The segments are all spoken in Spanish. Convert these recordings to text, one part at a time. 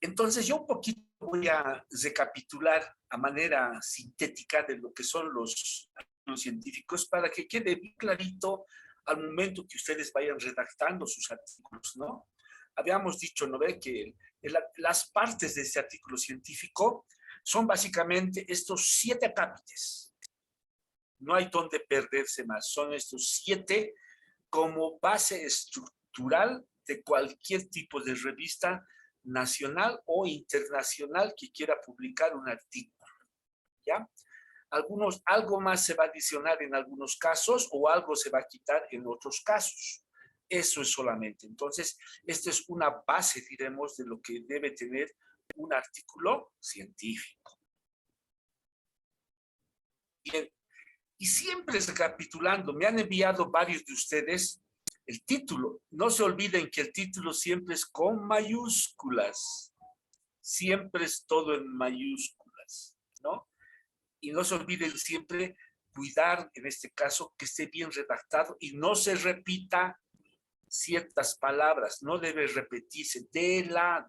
Entonces yo un poquito voy a recapitular a manera sintética de lo que son los científicos para que quede bien clarito al momento que ustedes vayan redactando sus artículos, ¿no? Habíamos dicho, ¿no ve? Que las partes de este artículo científico son básicamente estos 7 acápites. No hay donde perderse más. Son estos 7 como base estructural de cualquier tipo de revista nacional o internacional que quiera publicar un artículo, ¿ya? Algo más se va a adicionar en algunos casos o algo se va a quitar en otros casos. Eso es solamente. Entonces, esta es una base, diremos, de lo que debe tener un artículo científico. Bien, y siempre recapitulando, me han enviado varios de ustedes el título. No se olviden que el título siempre es con mayúsculas. Siempre es todo en mayúsculas, ¿no? Y no se olviden siempre cuidar, en este caso, que esté bien redactado y no se repita ciertas palabras. No debe repetirse de la,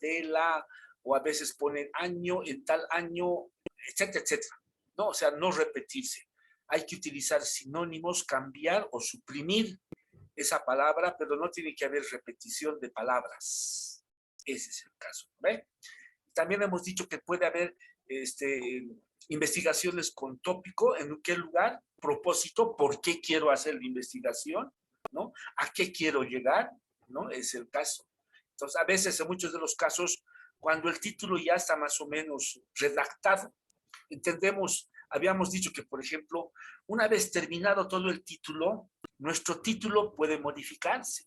o a veces ponen año, en tal año, etcétera, etcétera. No, o sea, no repetirse. Hay que utilizar sinónimos, cambiar o suprimir esa palabra, pero no tiene que haber repetición de palabras. Ese es el caso, ¿ve? También hemos dicho que puede haber investigaciones con tópico, en qué lugar, propósito, por qué quiero hacer la investigación, ¿no? ¿A qué quiero llegar? ¿No? Es el caso. Entonces, a veces, en muchos de los casos, cuando el título ya está más o menos redactado, entendemos, habíamos dicho que, por ejemplo, una vez terminado todo el título, nuestro título puede modificarse.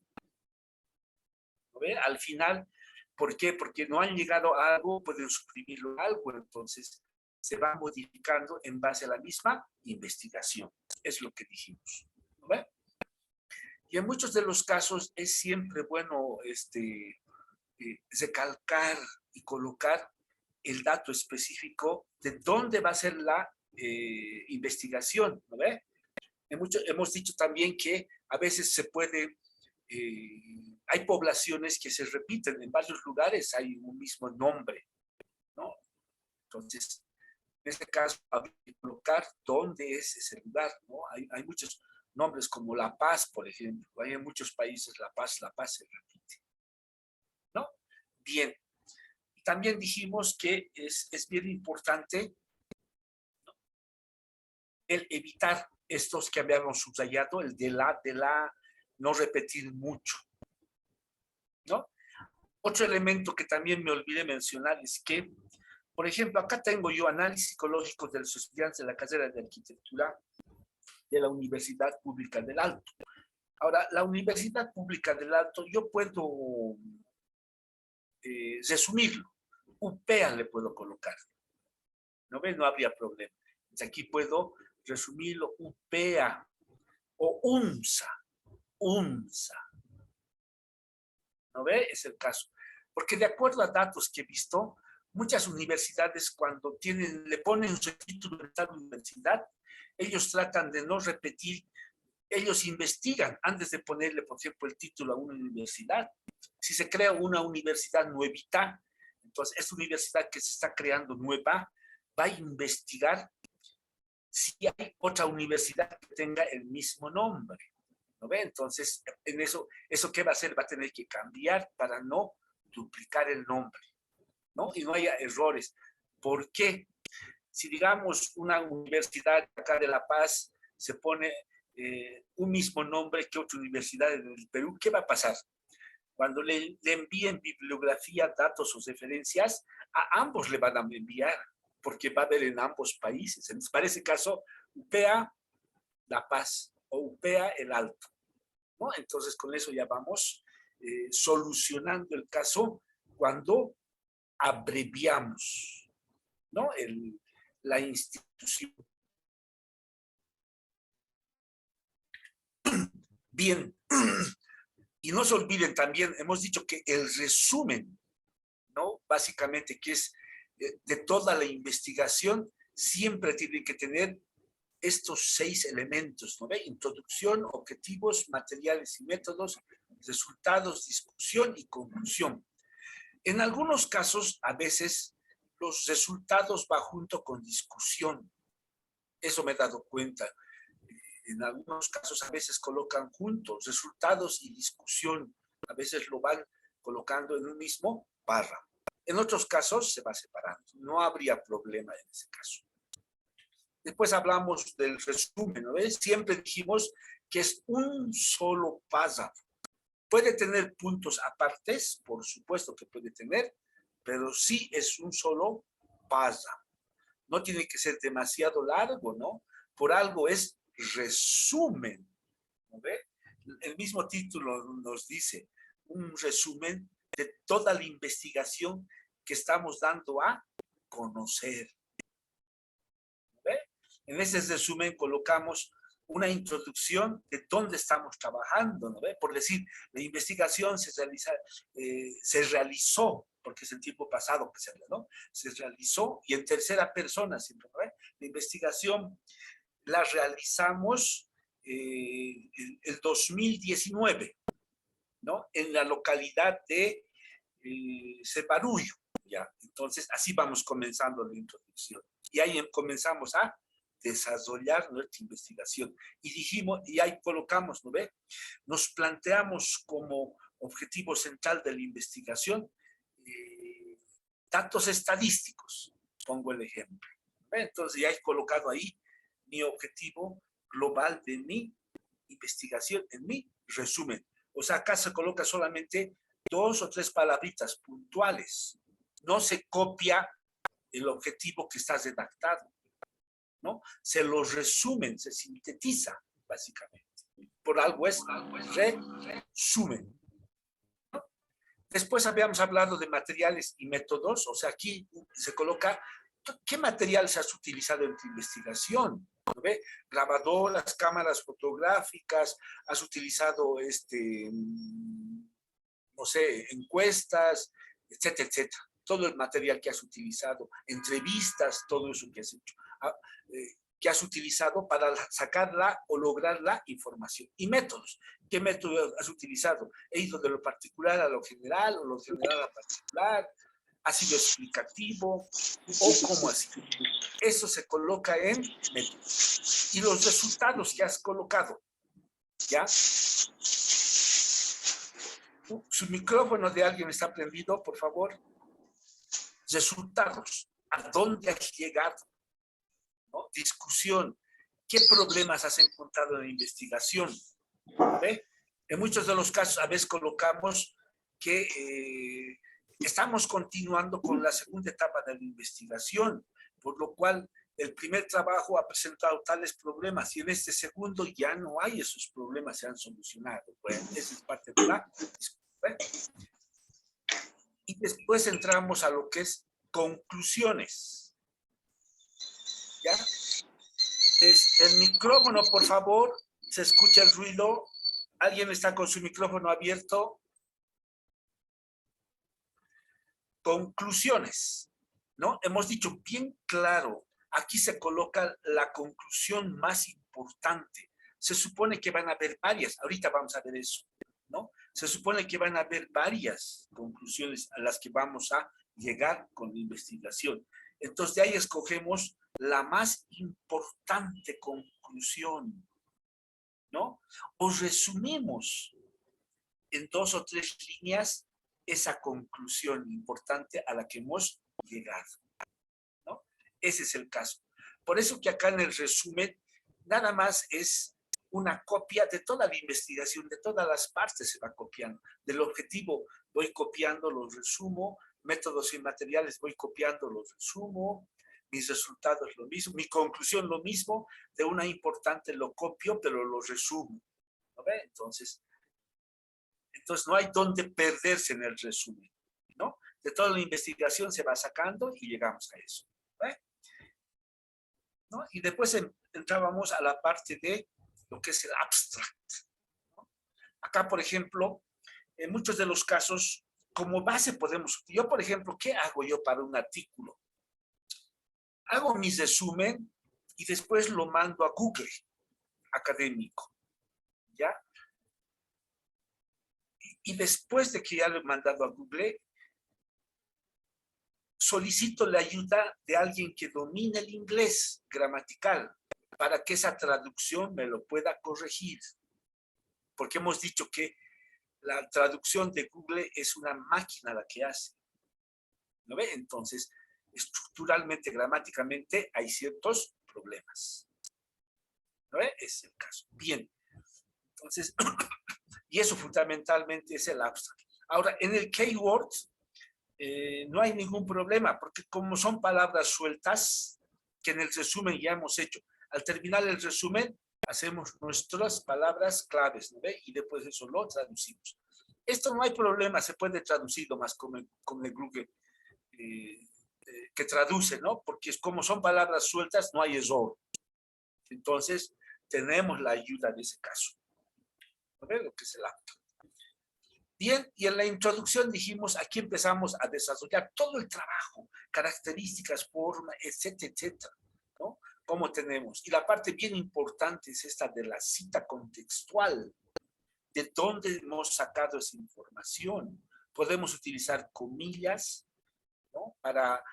¿No ve? Al final, ¿por qué? Porque no han llegado a algo, pueden suprimirlo a algo, entonces se va modificando en base a la misma investigación. Es lo que dijimos. ¿No ve? Y en muchos de los casos es siempre bueno recalcar y colocar el dato específico de dónde va a ser la investigación, ¿no ve? Hemos dicho también que a veces se puede, hay poblaciones que se repiten, en varios lugares hay un mismo nombre, ¿no? Entonces, en este caso, habría que colocar dónde es ese lugar, ¿no? Hay muchos nombres como La Paz, por ejemplo, hay en muchos países La Paz se repite, ¿no? Bien. También dijimos que es bien importante, ¿no?, el evitar estos que habíamos subrayado, el de la, no repetir mucho, ¿no? Otro elemento que también me olvidé mencionar es que, por ejemplo, acá tengo yo análisis psicológicos de los estudiantes de la carrera de arquitectura de la Universidad Pública del Alto. Ahora, la Universidad Pública del Alto, yo puedo resumirlo. UPEA le puedo colocar. ¿No ven? No habría problema. Entonces aquí puedo resumirlo UPEA o UNSA. UNSA. ¿No ve? Es el caso. Porque de acuerdo a datos que he visto, muchas universidades cuando le ponen su título de tal universidad, ellos tratan de no repetir, ellos investigan antes de ponerle, por ejemplo, el título a una universidad. Si se crea una universidad nuevita, entonces esta universidad que se está creando nueva, va a investigar si hay otra universidad que tenga el mismo nombre. ¿No ve? Entonces, en eso ¿qué va a hacer? Va a tener que cambiar para no duplicar el nombre, ¿no? Y no haya errores. ¿Por qué? Si, digamos, una universidad acá de La Paz se pone un mismo nombre que otra universidad en el Perú, ¿qué va a pasar? Cuando le envíen bibliografía, datos o referencias, a ambos le van a enviar, porque va a haber en ambos países. Entonces, para ese caso, UPEA La Paz o UPEA El Alto, ¿no? Entonces, con eso ya vamos solucionando el caso cuando abreviamos, ¿no?, la institución. Bien. Y no se olviden también, hemos dicho que el resumen, ¿no?, básicamente, que es de toda la investigación, siempre tiene que tener estos 6 elementos, ¿no ve? Introducción, objetivos, materiales y métodos, resultados, discusión y conclusión. En algunos casos, a veces, los resultados van junto con discusión. Eso me he dado cuenta. En algunos casos, a veces colocan juntos resultados y discusión. A veces lo van colocando en un mismo párrafo. En otros casos se va separando. No habría problema en ese caso. Después hablamos del resumen, ¿no ves? Siempre dijimos que es un solo párrafo. Puede tener puntos apartes, por supuesto que puede tener, pero sí es un solo párrafo. No tiene que ser demasiado largo, ¿no? Por algo es resumen, ¿no ve? El mismo título nos dice un resumen de toda la investigación que estamos dando a conocer. ¿No ve? En ese resumen colocamos una introducción de dónde estamos trabajando, ¿no ve? Por decir, la investigación se realizó, porque es el tiempo pasado que se habla, ¿no? Se realizó y en tercera persona siempre, ¿no ve? La investigación la realizamos el 2019, ¿no? En la localidad de Ceparullo, ¿ya? Entonces, así vamos comenzando la introducción. Y ahí comenzamos a desarrollar nuestra investigación. Y dijimos, y ahí colocamos, ¿no ve? Nos planteamos como objetivo central de la investigación datos estadísticos, pongo el ejemplo. ¿Ve? Entonces, ya he colocado ahí mi objetivo global de mi investigación, en mi resumen. O sea, acá se coloca solamente 2 o 3 palabritas puntuales. No se copia el objetivo que está redactado, ¿no? Se lo resumen, se sintetiza, básicamente. Por algo es resumen. ¿No? Después habíamos hablado de materiales y métodos, o sea, aquí se coloca qué material se has utilizado en tu investigación. ¿No ve? Grabadoras, cámaras fotográficas, has utilizado no sé, encuestas, etcétera, etcétera. Todo el material que has utilizado, entrevistas, todo eso que has hecho, que has utilizado para sacarla o lograr la información. Y métodos. ¿Qué método has utilizado? ¿He ido de lo particular a lo general o lo general a lo particular? ¿Ha sido explicativo o cómo ha sido? Eso se coloca en métodos. Y los resultados que has colocado, ¿ya? Su micrófono de alguien está prendido, por favor. Resultados. ¿A dónde has llegado? ¿No? Discusión. ¿Qué problemas has encontrado en la investigación? ¿Ve? En muchos de los casos, a veces colocamos que estamos continuando con la segunda etapa de la investigación, por lo cual el primer trabajo ha presentado tales problemas y en este segundo ya no hay esos problemas, se han solucionado. Bueno, esa es parte de la discusión. Y después entramos a lo que es conclusiones. ¿Ya? El micrófono, por favor, se escucha el ruido. ¿Alguien está con su micrófono abierto? Conclusiones, ¿no? Hemos dicho bien claro, aquí se coloca la conclusión más importante. Se supone que van a haber varias, ahorita vamos a ver eso, ¿no? Se supone que van a haber varias conclusiones a las que vamos a llegar con la investigación. Entonces, de ahí escogemos la más importante conclusión, ¿no? O resumimos en 2 o 3 líneas esa conclusión importante a la que hemos llegado, ¿no? Ese es el caso. Por eso que acá en el resumen nada más es una copia de toda la investigación, de todas las partes se va copiando. Del objetivo voy copiando, los resumo, métodos y materiales voy copiando, los resumo, mis resultados lo mismo, mi conclusión lo mismo, de una importante lo copio, pero lo resumo, ¿no ve? Entonces no hay dónde perderse en el resumen, ¿no? De toda la investigación se va sacando y llegamos a eso, ¿no? Y después entrábamos a la parte de lo que es el abstract, ¿no? Acá, por ejemplo, en muchos de los casos, como base podemos, yo, por ejemplo, ¿qué hago yo para un artículo? Hago mi resumen y después lo mando a Google académico, ¿ya? Y después de que ya lo he mandado a Google, solicito la ayuda de alguien que domine el inglés gramatical para que esa traducción me lo pueda corregir. Porque hemos dicho que la traducción de Google es una máquina la que hace. ¿No ve? Entonces, estructuralmente, gramáticamente, hay ciertos problemas. ¿No ve? Es el caso. Bien. Entonces, y eso fundamentalmente es el abstract. Ahora, en el keyword no hay ningún problema, porque como son palabras sueltas, que en el resumen ya hemos hecho, al terminar el resumen, hacemos nuestras palabras claves, ¿no ve? Y después eso lo traducimos. Esto no hay problema, se puede traducir más con el Google que traduce, ¿no? Porque es como son palabras sueltas, no hay error. Entonces, tenemos la ayuda en ese caso. ¿No ve? Lo que es el acto. Bien, y en la introducción dijimos, aquí empezamos a desarrollar todo el trabajo, características, forma, etcétera, etcétera, ¿no? ¿Cómo tenemos? Y la parte bien importante es esta de la cita contextual, de dónde hemos sacado esa información. Podemos utilizar comillas, ¿no? Para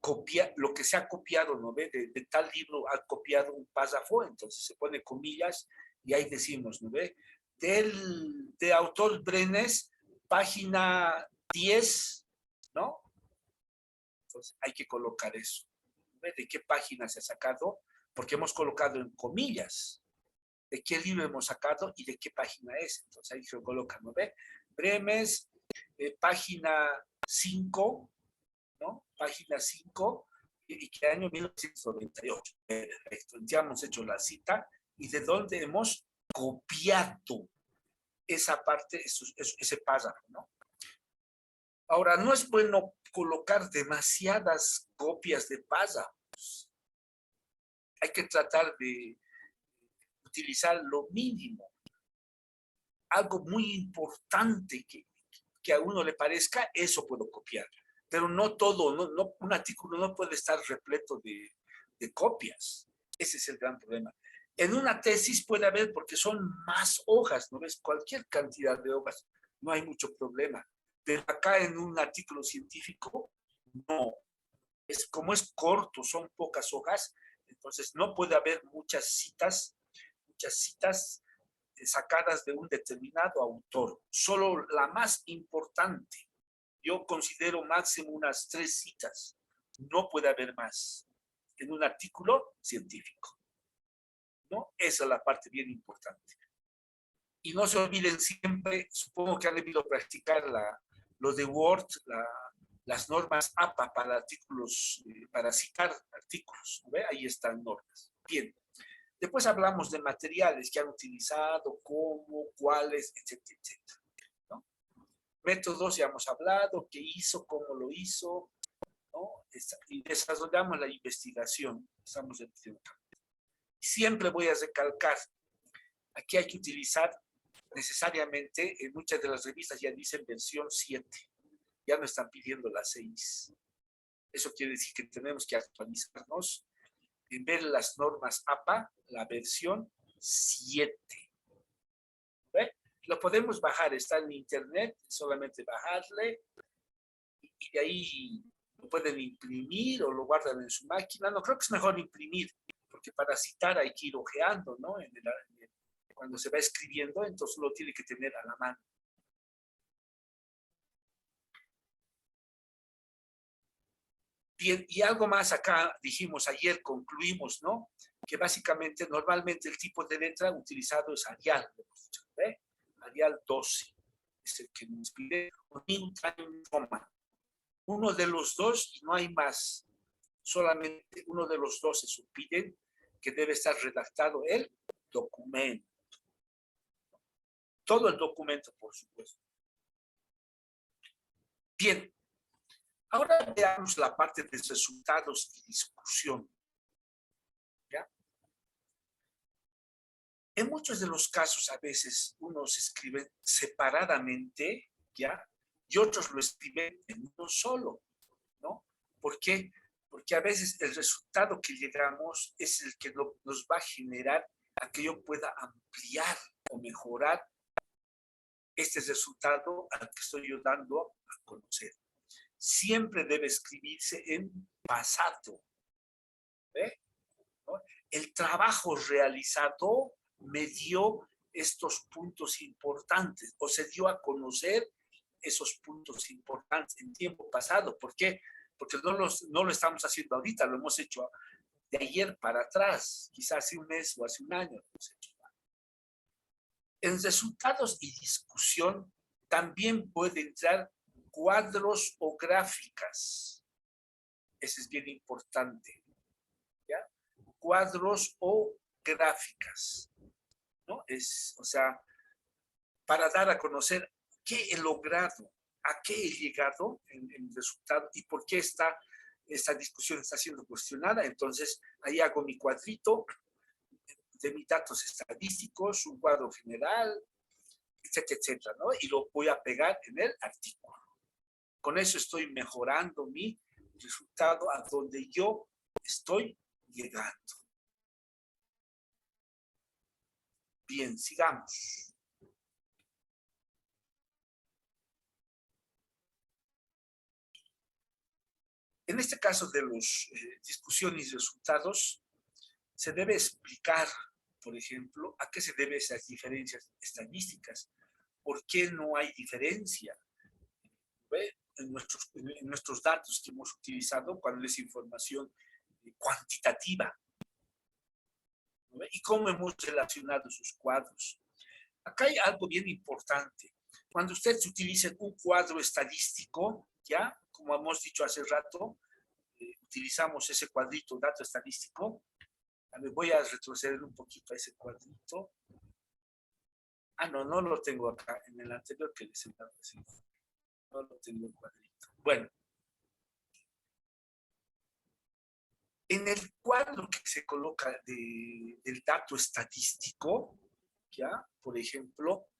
copiar lo que se ha copiado, ¿no ve? De tal libro ha copiado un párrafo, entonces se pone comillas y ahí decimos, ¿no ve? De autor Brenes, página 10, ¿no? Entonces hay que colocar eso. ¿No ve? ¿De qué página se ha sacado? Porque hemos colocado en comillas. ¿De qué libro hemos sacado y de qué página es? Entonces ahí se coloca, ¿no ve? Brenes, página 5, ¿no? Página 5, y que año 1998. Perfecto. Ya hemos hecho la cita y de dónde hemos copiado esa parte, ese párrafo, ¿no? Ahora, no es bueno colocar demasiadas copias de párrafos. Hay que tratar de utilizar lo mínimo. Algo muy importante que a uno le parezca, eso puedo copiar. Pero no todo, un artículo no puede estar repleto de copias. Ese es el gran problema. En una tesis puede haber, porque son más hojas, ¿no ves? Cualquier cantidad de hojas, no hay mucho problema. Pero acá en un artículo científico, no. Como es corto, son pocas hojas, entonces no puede haber muchas citas sacadas de un determinado autor. Solo la más importante. Yo considero máximo unas 3 citas. No puede haber más en un artículo científico, ¿no? Esa es la parte bien importante. Y no se olviden siempre, supongo que han debido practicar lo de Word, las normas APA para artículos, para citar artículos, ¿no? Ahí están normas. Bien. Después hablamos de materiales que han utilizado, cómo, cuáles, etcétera, etcétera, ¿no? Métodos, ya hemos hablado, qué hizo, cómo lo hizo, ¿no? Y desarrollamos la investigación. Estamos en siempre voy a recalcar, aquí hay que utilizar necesariamente, en muchas de las revistas ya dicen versión 7, ya no están pidiendo la 6. Eso quiere decir que tenemos que actualizarnos en ver las normas APA, la versión 7. ¿Ve? Lo podemos bajar, está en internet, solamente bajarle y de ahí lo pueden imprimir o lo guardan en su máquina. No, creo que es mejor imprimir, porque para citar hay que ir ojeando, ¿no? Cuando se va escribiendo, entonces lo tiene que tener a la mano. Bien, y algo más acá dijimos ayer, concluimos, ¿no? Que básicamente, normalmente el tipo de letra utilizado es Arial, ¿ve? Arial 12, es el que nos pide un time Roman. Uno de los dos, no hay más, solamente uno de los dos se supiden que debe estar redactado el documento. Todo el documento, por supuesto. Bien, ahora veamos la parte de resultados y discusión. ¿Ya? En muchos de los casos, a veces, unos escriben separadamente, ¿ya? Y otros lo escriben en uno solo, ¿no? ¿Por qué? Porque a veces el resultado que llegamos es el que nos va a generar a que yo pueda ampliar o mejorar este resultado al que estoy yo dando a conocer. siempre debe escribirse en pasado. ¿Ve? ¿No? El trabajo realizado me dio estos puntos importantes o se dio a conocer esos puntos importantes en tiempo pasado. ¿Por qué? Porque no lo estamos haciendo ahorita, lo hemos hecho de ayer para atrás, quizás hace un mes o hace un año. Lo hemos hecho. En resultados y discusión también puede entrar cuadros o gráficas. Eso es bien importante. ¿Ya? Cuadros o gráficas, ¿no? O sea, para dar a conocer qué he logrado, a qué he llegado en el resultado y por qué esta discusión está siendo cuestionada. Entonces, ahí hago mi cuadrito de mis datos estadísticos, un cuadro general, etcétera, etcétera, ¿no? Y lo voy a pegar en el artículo. Con eso estoy mejorando mi resultado a donde yo estoy llegando. Bien, sigamos. En este caso de los discusiones y resultados, se debe explicar, por ejemplo, a qué se deben esas diferencias estadísticas. ¿Por qué no hay diferencia en nuestros datos que hemos utilizado cuando es información cuantitativa? ¿Y cómo hemos relacionado sus cuadros? Acá hay algo bien importante. Cuando usted utiliza un cuadro estadístico, ¿ya? Como hemos dicho hace rato, utilizamos ese cuadrito, dato estadístico. A ver, voy a retroceder un poquito a ese cuadrito. Ah, no lo tengo acá. En el anterior que les he dado así. No lo tengo el cuadrito. Bueno. En el cuadro que se coloca del dato estadístico, ¿ya? Por ejemplo,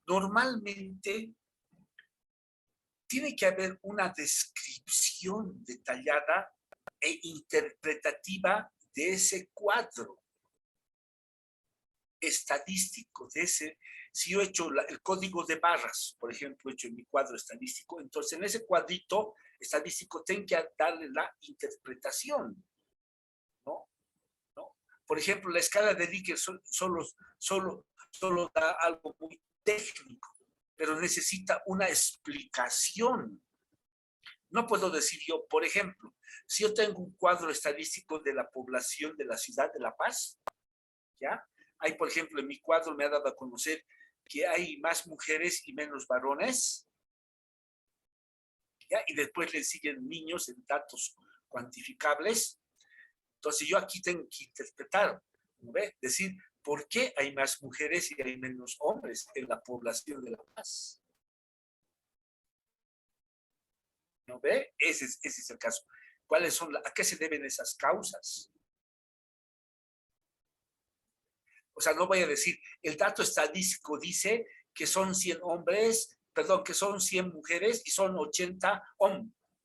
normalmente tiene que haber una descripción detallada e interpretativa de ese cuadro estadístico, si yo he hecho el código de barras, por ejemplo, he hecho en mi cuadro estadístico, entonces en ese cuadrito estadístico tengo que darle la interpretación, ¿no? Por ejemplo, la escala de Likert solo da algo muy técnico, pero necesita una explicación. No puedo decir yo, por ejemplo, si yo tengo un cuadro estadístico de la población de la ciudad de La Paz, ¿ya? Hay, por ejemplo, en mi cuadro me ha dado a conocer que hay más mujeres y menos varones, ¿ya? Y después le siguen niños en datos cuantificables. Entonces yo aquí tengo que interpretar, ¿no ve? Decir, ¿por qué hay más mujeres y hay menos hombres en la población de La Paz? ¿No ve? Ese es el caso. ¿A qué se deben esas causas? O sea, no voy a decir, el dato estadístico dice que son 100 hombres, perdón, que son 100 mujeres y son 80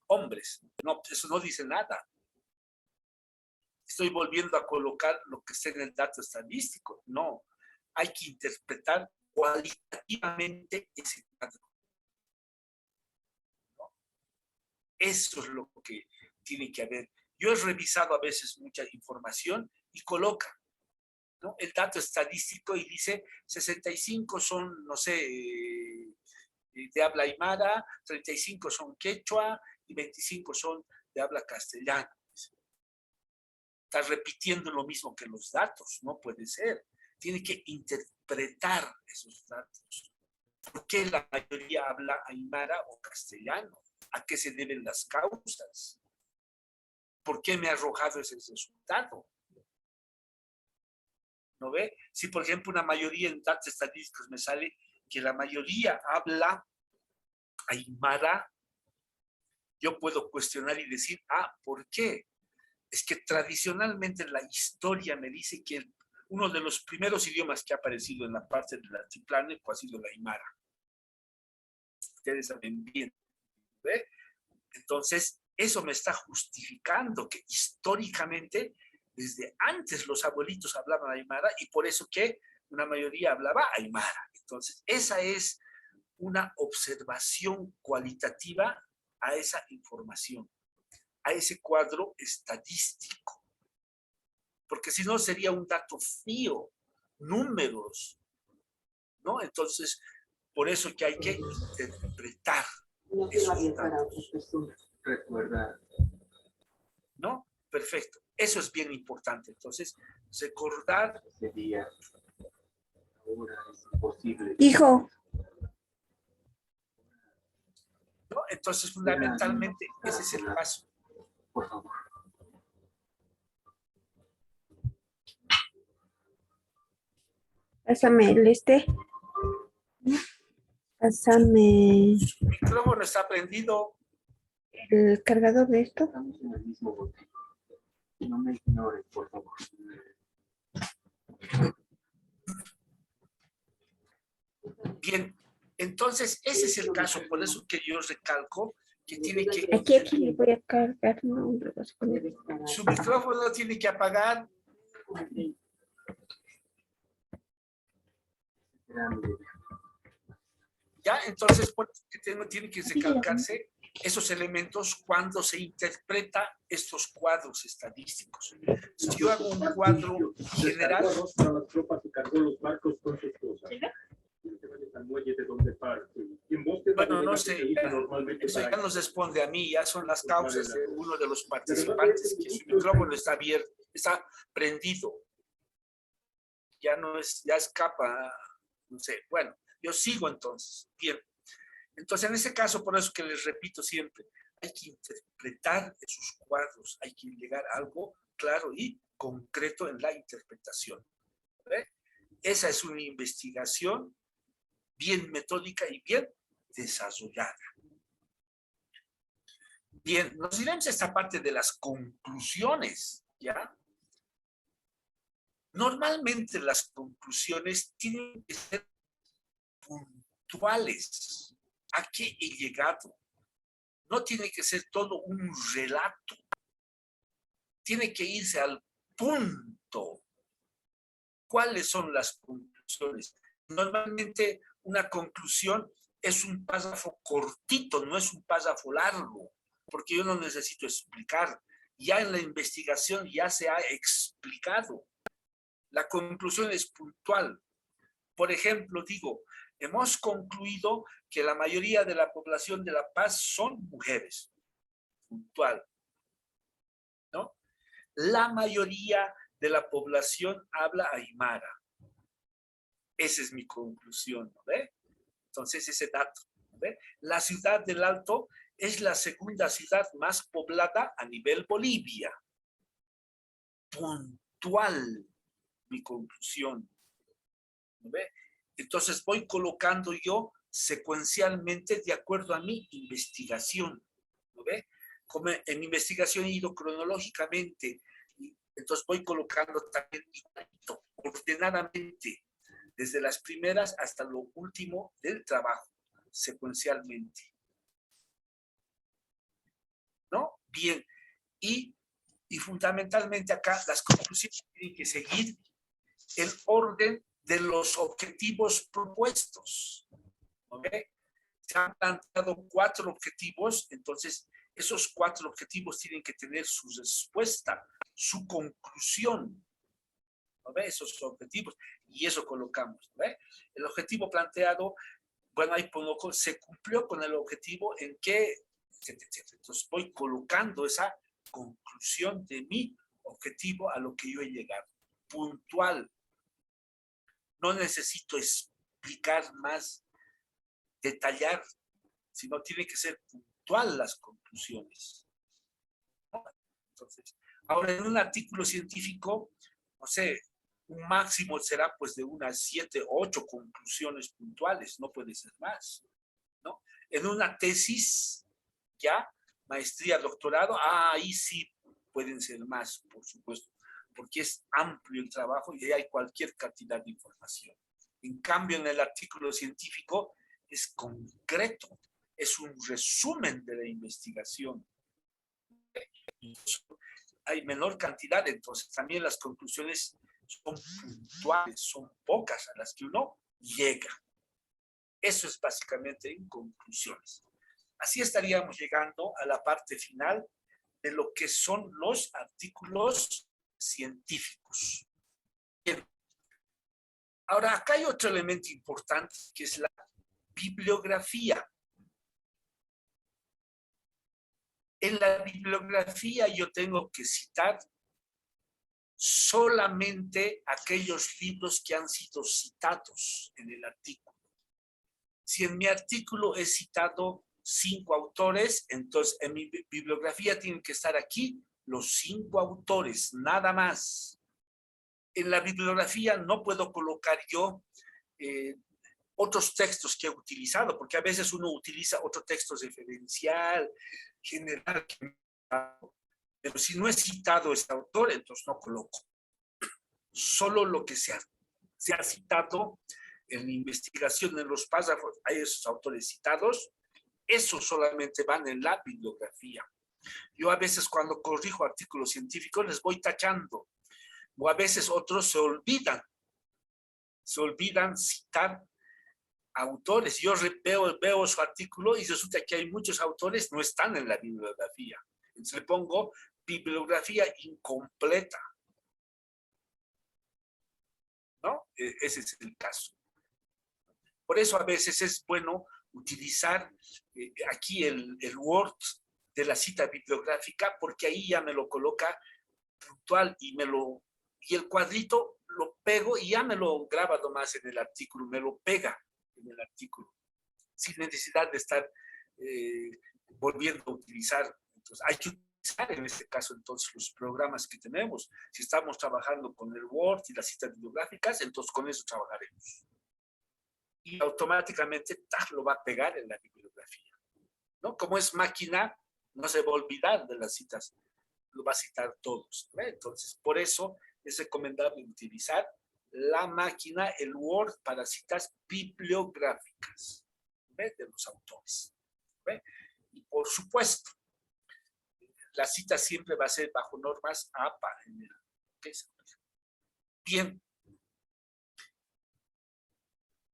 hombres. No, eso no dice nada. Estoy volviendo a colocar lo que está en el dato estadístico. No, hay que interpretar cualitativamente ese dato. ¿No? Eso es lo que tiene que haber. Yo he revisado a veces mucha información y coloca, ¿no? El dato estadístico y dice 65 son, no sé, de habla aymara, 35 son quechua y 25 son de habla castellano. Está repitiendo lo mismo que los datos, no puede ser. Tiene que interpretar esos datos. ¿Por qué la mayoría habla aymara o castellano? ¿A qué se deben las causas? ¿Por qué me ha arrojado ese resultado? ¿No ve? Si, por ejemplo, una mayoría en datos estadísticos me sale que la mayoría habla aymara, yo puedo cuestionar y decir, ¿por qué? Es que tradicionalmente la historia me dice que uno de los primeros idiomas que ha aparecido en la parte del altiplano ha sido la aymara. Ustedes saben bien, ¿ve? Entonces, eso me está justificando que históricamente, desde antes los abuelitos hablaban aymara y por eso que una mayoría hablaba aymara. Entonces, esa es una observación cualitativa a esa información, a ese cuadro estadístico. Porque si no sería un dato frío, números, ¿no? Entonces, por eso que hay que interpretar esos datos. Recuerda. ¿No? Perfecto. Eso es bien importante. Entonces, recordar. Sería ahora es imposible. Hijo. ¿No? Entonces, fundamentalmente, ese es el paso. Por favor. Pásame el Pásame Su micrófono está prendido. el cargador de esto. Estamos en el mismo bote. No me ignores, por favor. Bien, entonces ese es el caso, por eso que yo recalco que tiene que... Aquí le voy a cargar, no, Su micrófono tiene que apagar. Ya, entonces por eso que tiene que recalcarse esos elementos cuando se interpreta estos cuadros estadísticos. Si yo hago un cuadro general... Para las tropas y cargó los barcos con sus cosas. Bueno, no sé, eso ya nos responde a mí, ya son las causas de uno de los participantes, que su micrófono está abierto, está prendido. Ya no es, ya escapa, no sé, bueno, yo sigo entonces, bien. Entonces, en ese caso, por eso que les repito siempre, hay que interpretar esos cuadros, hay que llegar a algo claro y concreto en la interpretación. ¿Ve? Esa es una investigación bien metódica y bien desarrollada. Bien, nos iremos a esta parte de las conclusiones, ¿ya? Normalmente las conclusiones tienen que ser puntuales. ¿A qué he llegado? No tiene que ser todo un relato. Tiene que irse al punto. ¿Cuáles son las conclusiones? Normalmente una conclusión es un párrafo cortito, no es un párrafo largo, porque yo no necesito explicar. Ya en la investigación ya se ha explicado. La conclusión es puntual. Por ejemplo, digo, hemos concluido que la mayoría de la población de La Paz son mujeres. Puntual. ¿No? La mayoría de la población habla aymara. Esa es mi conclusión, ¿no ve? Entonces, ese dato, ¿no ve? La ciudad del Alto es la segunda ciudad más poblada a nivel Bolivia. Puntual, mi conclusión, ¿no ve? Entonces, voy colocando yo secuencialmente de acuerdo a mi investigación, ¿no ve? Como en mi investigación he ido cronológicamente, entonces voy colocando también igualito, ordenadamente, desde las primeras hasta lo último del trabajo, secuencialmente. ¿No? Bien. Y fundamentalmente acá las conclusiones tienen que seguir el orden de los objetivos propuestos. ¿Ok? Se han planteado 4 objetivos, entonces esos 4 objetivos tienen que tener su respuesta, su conclusión. ¿No ve? Esos objetivos, y eso colocamos. ¿No ve? El objetivo planteado, bueno, ahí pongo, se cumplió con el objetivo en que, etcétera. Entonces voy colocando esa conclusión de mi objetivo a lo que yo he llegado. Puntual. No necesito explicar más, detallar, sino tiene que ser puntual las conclusiones. Entonces, ahora en un artículo científico, no sé, un máximo será pues de unas 7, 8 conclusiones puntuales, no puede ser más, ¿no? En una tesis, ya, maestría, doctorado, ahí sí pueden ser más, por supuesto, porque es amplio el trabajo y hay cualquier cantidad de información. En cambio, en el artículo científico es concreto, es un resumen de la investigación. Hay menor cantidad, entonces también las conclusiones son puntuales, son pocas a las que uno llega. Eso es básicamente en conclusiones. Así estaríamos llegando a la parte final de lo que son los artículos científicos. Bien. Ahora, acá hay otro elemento importante que es la bibliografía. En la bibliografía yo tengo que citar solamente aquellos libros que han sido citados en el artículo. Si en mi artículo he citado 5 autores, entonces en mi bibliografía tienen que estar aquí los 5 autores, nada más. En la bibliografía no puedo colocar yo otros textos que he utilizado, porque a veces uno utiliza otro texto referencial, general, pero si no he citado este autor, entonces no coloco. Solo lo que se ha citado en la investigación, en los párrafos, hay esos autores citados, esos solamente van en la bibliografía. Yo a veces cuando corrijo artículos científicos les voy tachando, o a veces otros se olvidan citar autores. Yo veo su artículo y resulta que hay muchos autores no están en la bibliografía. Entonces le pongo bibliografía incompleta. ¿No? Ese es el caso. Por eso a veces es bueno utilizar aquí el Word de la cita bibliográfica, porque ahí ya me lo coloca puntual y el cuadrito lo pego y ya me lo graba nomás en el artículo, me lo pega en el artículo, sin necesidad de estar volviendo a utilizar. Entonces, hay que utilizar en este caso entonces los programas que tenemos. Si estamos trabajando con el Word y las citas bibliográficas, entonces con eso trabajaremos. Y automáticamente lo va a pegar en la bibliografía, ¿no? Como es máquina, no se va a olvidar de las citas, lo va a citar todos, ¿no? Entonces, por eso es recomendable utilizar la máquina, el Word, para citas bibliográficas, ¿ve? De los autores, ¿ve? Y por supuesto, la cita siempre va a ser bajo normas APA. Bien.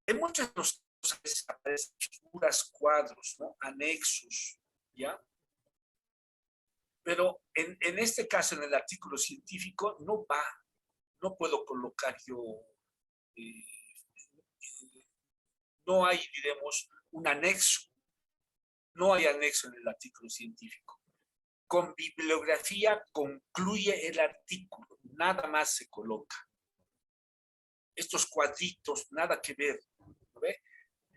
En muchos de los casos aparecen figuras, cuadros, ¿no? Anexos, ¿ya? Pero en este caso, en el artículo científico, no puedo colocar yo, no hay, diremos, un anexo. No hay anexo en el artículo científico. Con bibliografía concluye el artículo, nada más se coloca. Estos cuadritos, nada que ver, ¿no ve?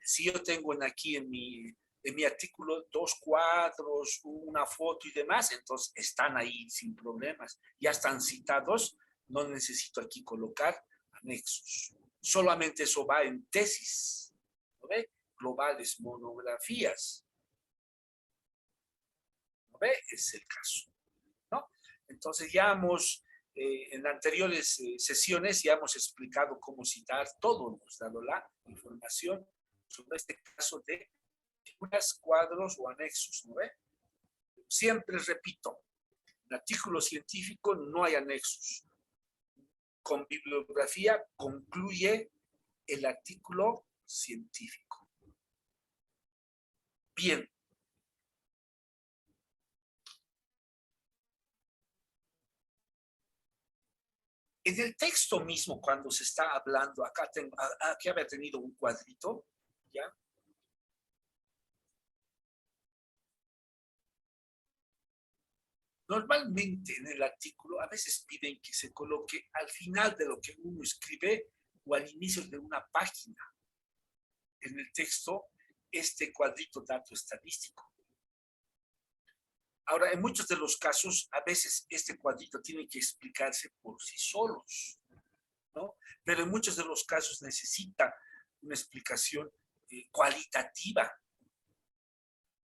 Si yo tengo aquí en mi artículo 2 cuadros, una foto y demás, entonces están ahí sin problemas. Ya están citados, no necesito aquí colocar anexos. Solamente eso va en tesis, ¿no ve? Globales, monografías. ¿No ve? Es el caso, ¿no? Entonces ya en anteriores sesiones ya hemos explicado cómo citar todo, hemos dado la información sobre este caso de figuras, cuadros o anexos, ¿no ve? Siempre repito, en artículo científico no hay anexos. Con bibliografía concluye el artículo científico. Bien. En el texto mismo, cuando se está hablando, aquí había tenido un cuadrito, ¿ya? Normalmente en el artículo a veces piden que se coloque al final de lo que uno escribe o al inicio de una página. En el texto, este cuadrito dato estadístico. Ahora, en muchos de los casos, a veces este cuadrito tiene que explicarse por sí solos, ¿no? Pero en muchos de los casos necesita una explicación cualitativa,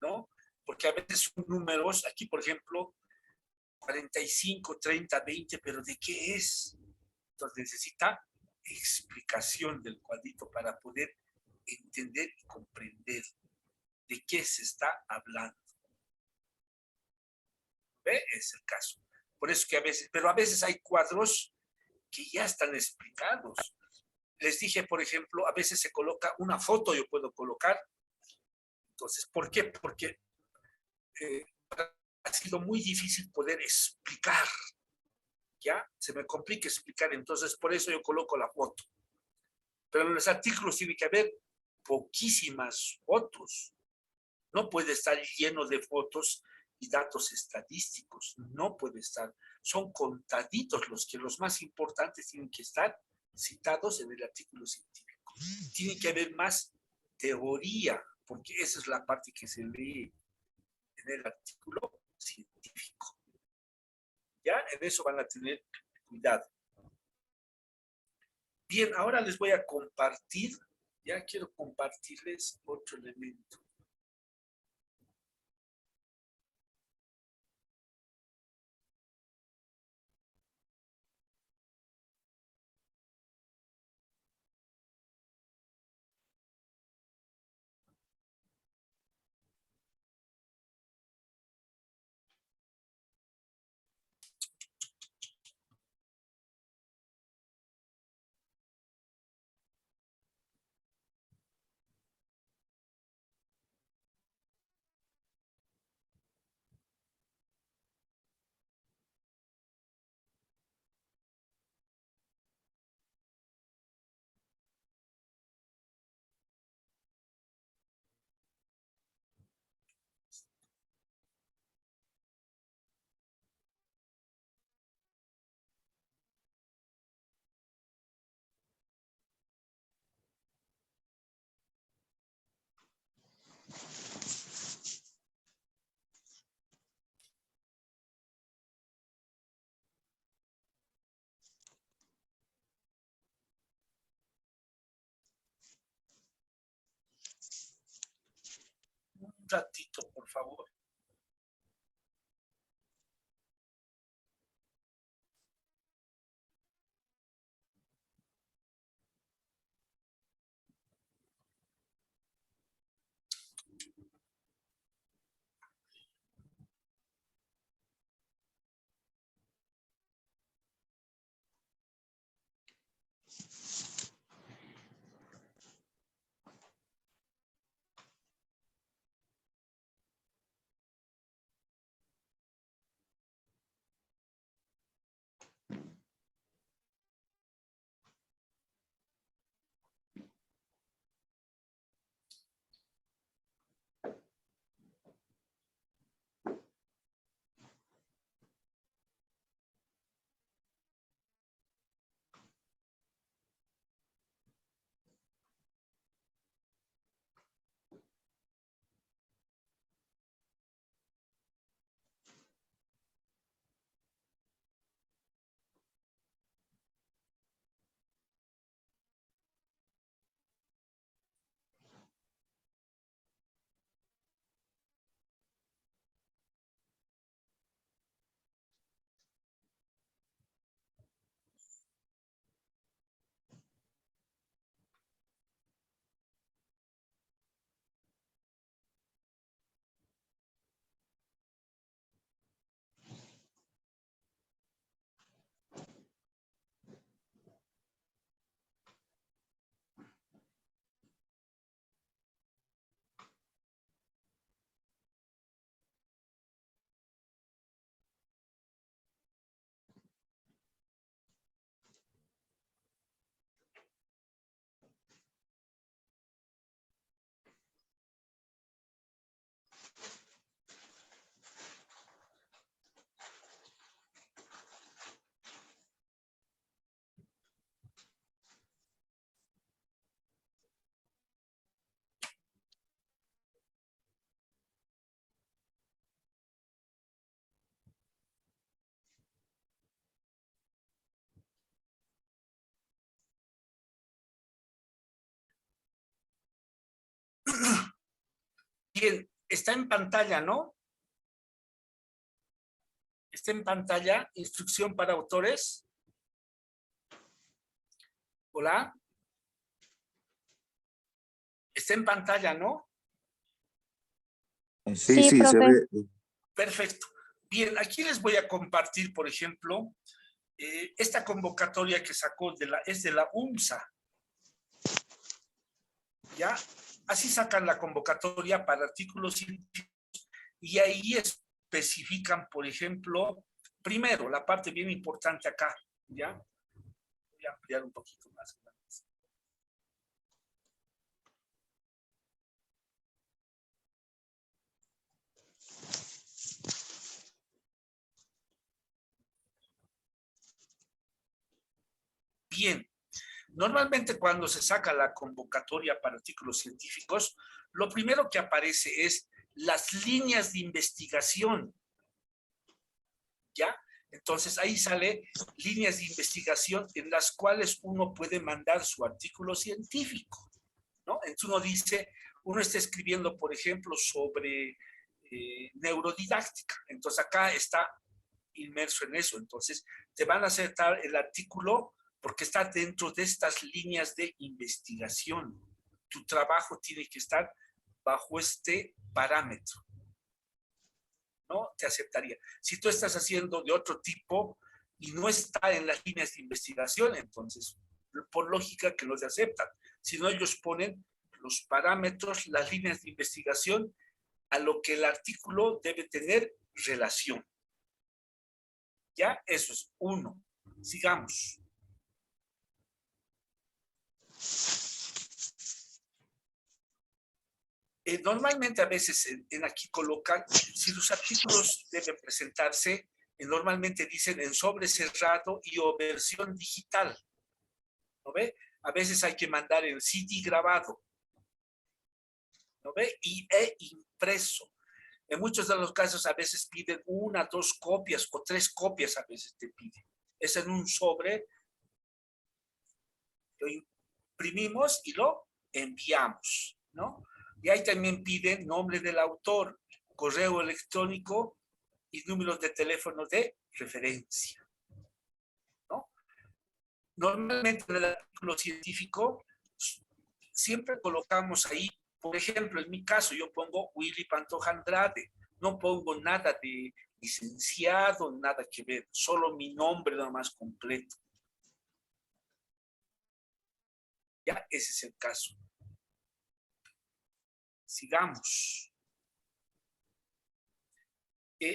¿no? Porque a veces son números, aquí por ejemplo, 45, 30, 20, pero ¿de qué es? Entonces necesita explicación del cuadrito para poder entender y comprender de qué se está hablando. ¿Ve? Es el caso. Por eso que a veces hay cuadros que ya están explicados. Les dije, por ejemplo, a veces se coloca una foto, yo puedo colocar. Entonces, ¿por qué? Porque ha sido muy difícil poder explicar, ¿ya? Se me complica explicar, entonces por eso yo coloco la foto. Pero en los artículos tiene que haber poquísimas fotos. No puede estar lleno de fotos y datos estadísticos. No puede estar. Son contaditos los más importantes tienen que estar citados en el artículo científico. Tiene que haber más teoría, porque esa es la parte que se lee en el artículo científico. ¿Ya? En eso van a tener cuidado. Bien, ahora les voy a compartir, ya quiero compartirles otro elemento. Un ratito, por favor. Bien, está en pantalla, ¿no? Está en pantalla, instrucción para autores. Hola. Está en pantalla, ¿no? Sí, Sí, se profe. ve. Perfecto. Bien, aquí les voy a compartir, por ejemplo, esta convocatoria que sacó es de la UNSA. ¿Ya? Así sacan la convocatoria para artículos científicos Y ahí especifican, por ejemplo, primero, la parte bien importante acá, ¿ya? Voy a ampliar un poquito más. Bien, normalmente cuando se saca la convocatoria para artículos científicos, lo primero que aparece es las líneas de investigación, ¿ya? Entonces ahí sale líneas de investigación en las cuales uno puede mandar su artículo científico, ¿no? Entonces uno dice, uno está escribiendo, por ejemplo, sobre neurodidáctica. Entonces acá está inmerso en eso. Entonces te van a aceptar el artículo porque está dentro de estas líneas de investigación. Tu trabajo tiene que estar bajo este parámetro, ¿no? Te aceptaría. Si tú estás haciendo de otro tipo y no está en las líneas de investigación, entonces, por lógica que no te aceptan. Si no, ellos ponen los parámetros, las líneas de investigación a lo que el artículo debe tener relación. ¿Ya? Eso es uno. Sigamos. Normalmente a veces en aquí colocan, si los artículos deben presentarse, normalmente dicen en sobre cerrado y o versión digital. ¿No ve? A veces hay que mandar el CD grabado. ¿No ve? Y impreso. En muchos de los casos a veces piden 1, 2 copias o 3 copias a veces te piden. Es en un sobre, lo imprimimos y lo enviamos, ¿no? Y ahí también piden nombre del autor, correo electrónico y números de teléfono de referencia, ¿no? Normalmente en el artículo científico siempre colocamos ahí, por ejemplo, en mi caso yo pongo Willy Pantoja Andrade, no pongo nada de licenciado, nada que ver, solo mi nombre nada más completo. Ya, ese es el caso. Sigamos.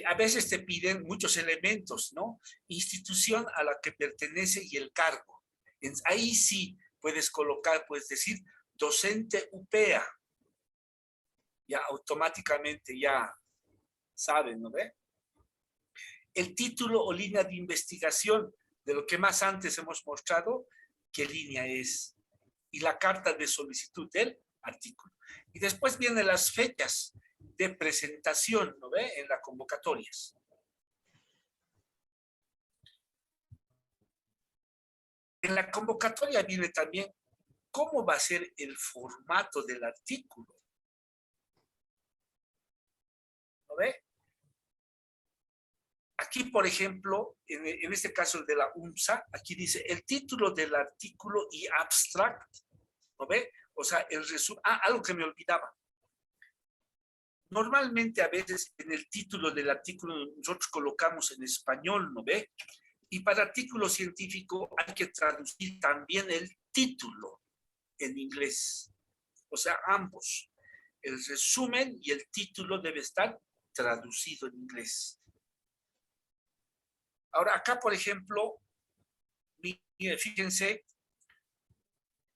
A veces te piden muchos elementos, ¿no? Institución a la que pertenece y el cargo. Ahí sí puedes colocar, puedes decir, docente UPEA. Ya automáticamente ya saben, ¿no ve? El título o línea de investigación de lo que más antes hemos mostrado, qué línea es. Y la carta de solicitud del artículo. Y después vienen las fechas de presentación, ¿no ve? En las convocatorias. En la convocatoria viene también cómo va a ser el formato del artículo. ¿No ve? Aquí, por ejemplo, en este caso el de la UNSA, aquí dice el título del artículo y abstract, ¿no ve? O sea, el resumen, algo que me olvidaba. Normalmente a veces en el título del artículo nosotros colocamos en español, ¿no ve? Y para artículo científico hay que traducir también el título en inglés. O sea, ambos. El resumen y el título debe estar traducido en inglés. Ahora, acá, por ejemplo, fíjense,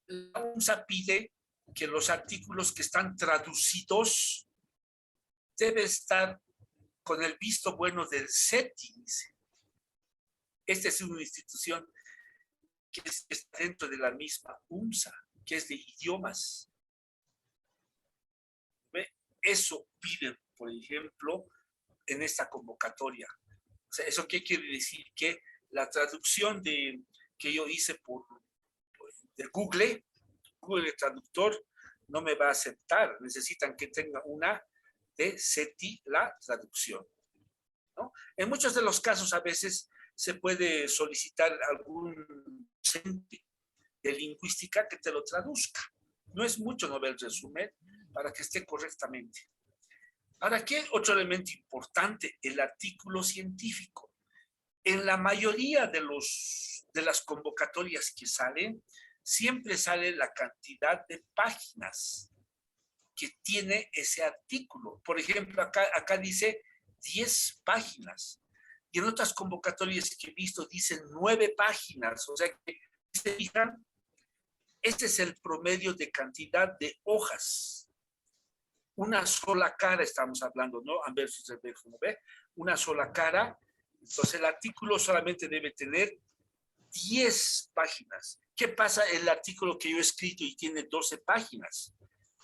la UNSA pide que los artículos que están traducidos deben estar con el visto bueno del CETI, dice. Esta es una institución que está dentro de la misma UNSA, que es de idiomas. ¿Ve? Eso piden, por ejemplo, en esta convocatoria. O sea, ¿eso qué quiere decir? Que la traducción que yo hice de Google Traductor, no me va a aceptar. Necesitan que tenga una de CETI la traducción, ¿no? En muchos de los casos a veces se puede solicitar algún docente de lingüística que te lo traduzca. No es mucho, no ve el resumen para que esté correctamente. Ahora, ¿qué otro elemento importante? El artículo científico. En la mayoría de las convocatorias que salen, siempre sale la cantidad de páginas. que tiene ese artículo. Por ejemplo, acá dice 10 páginas. Y en otras convocatorias que he visto dicen 9 páginas. O sea que, ¿se fijan? Este es el promedio de cantidad de hojas. Una sola cara estamos hablando, ¿no? Versus el verso, ¿no ve? Una sola cara. Entonces el artículo solamente debe tener 10 páginas. ¿Qué pasa el artículo que yo he escrito y tiene 12 páginas?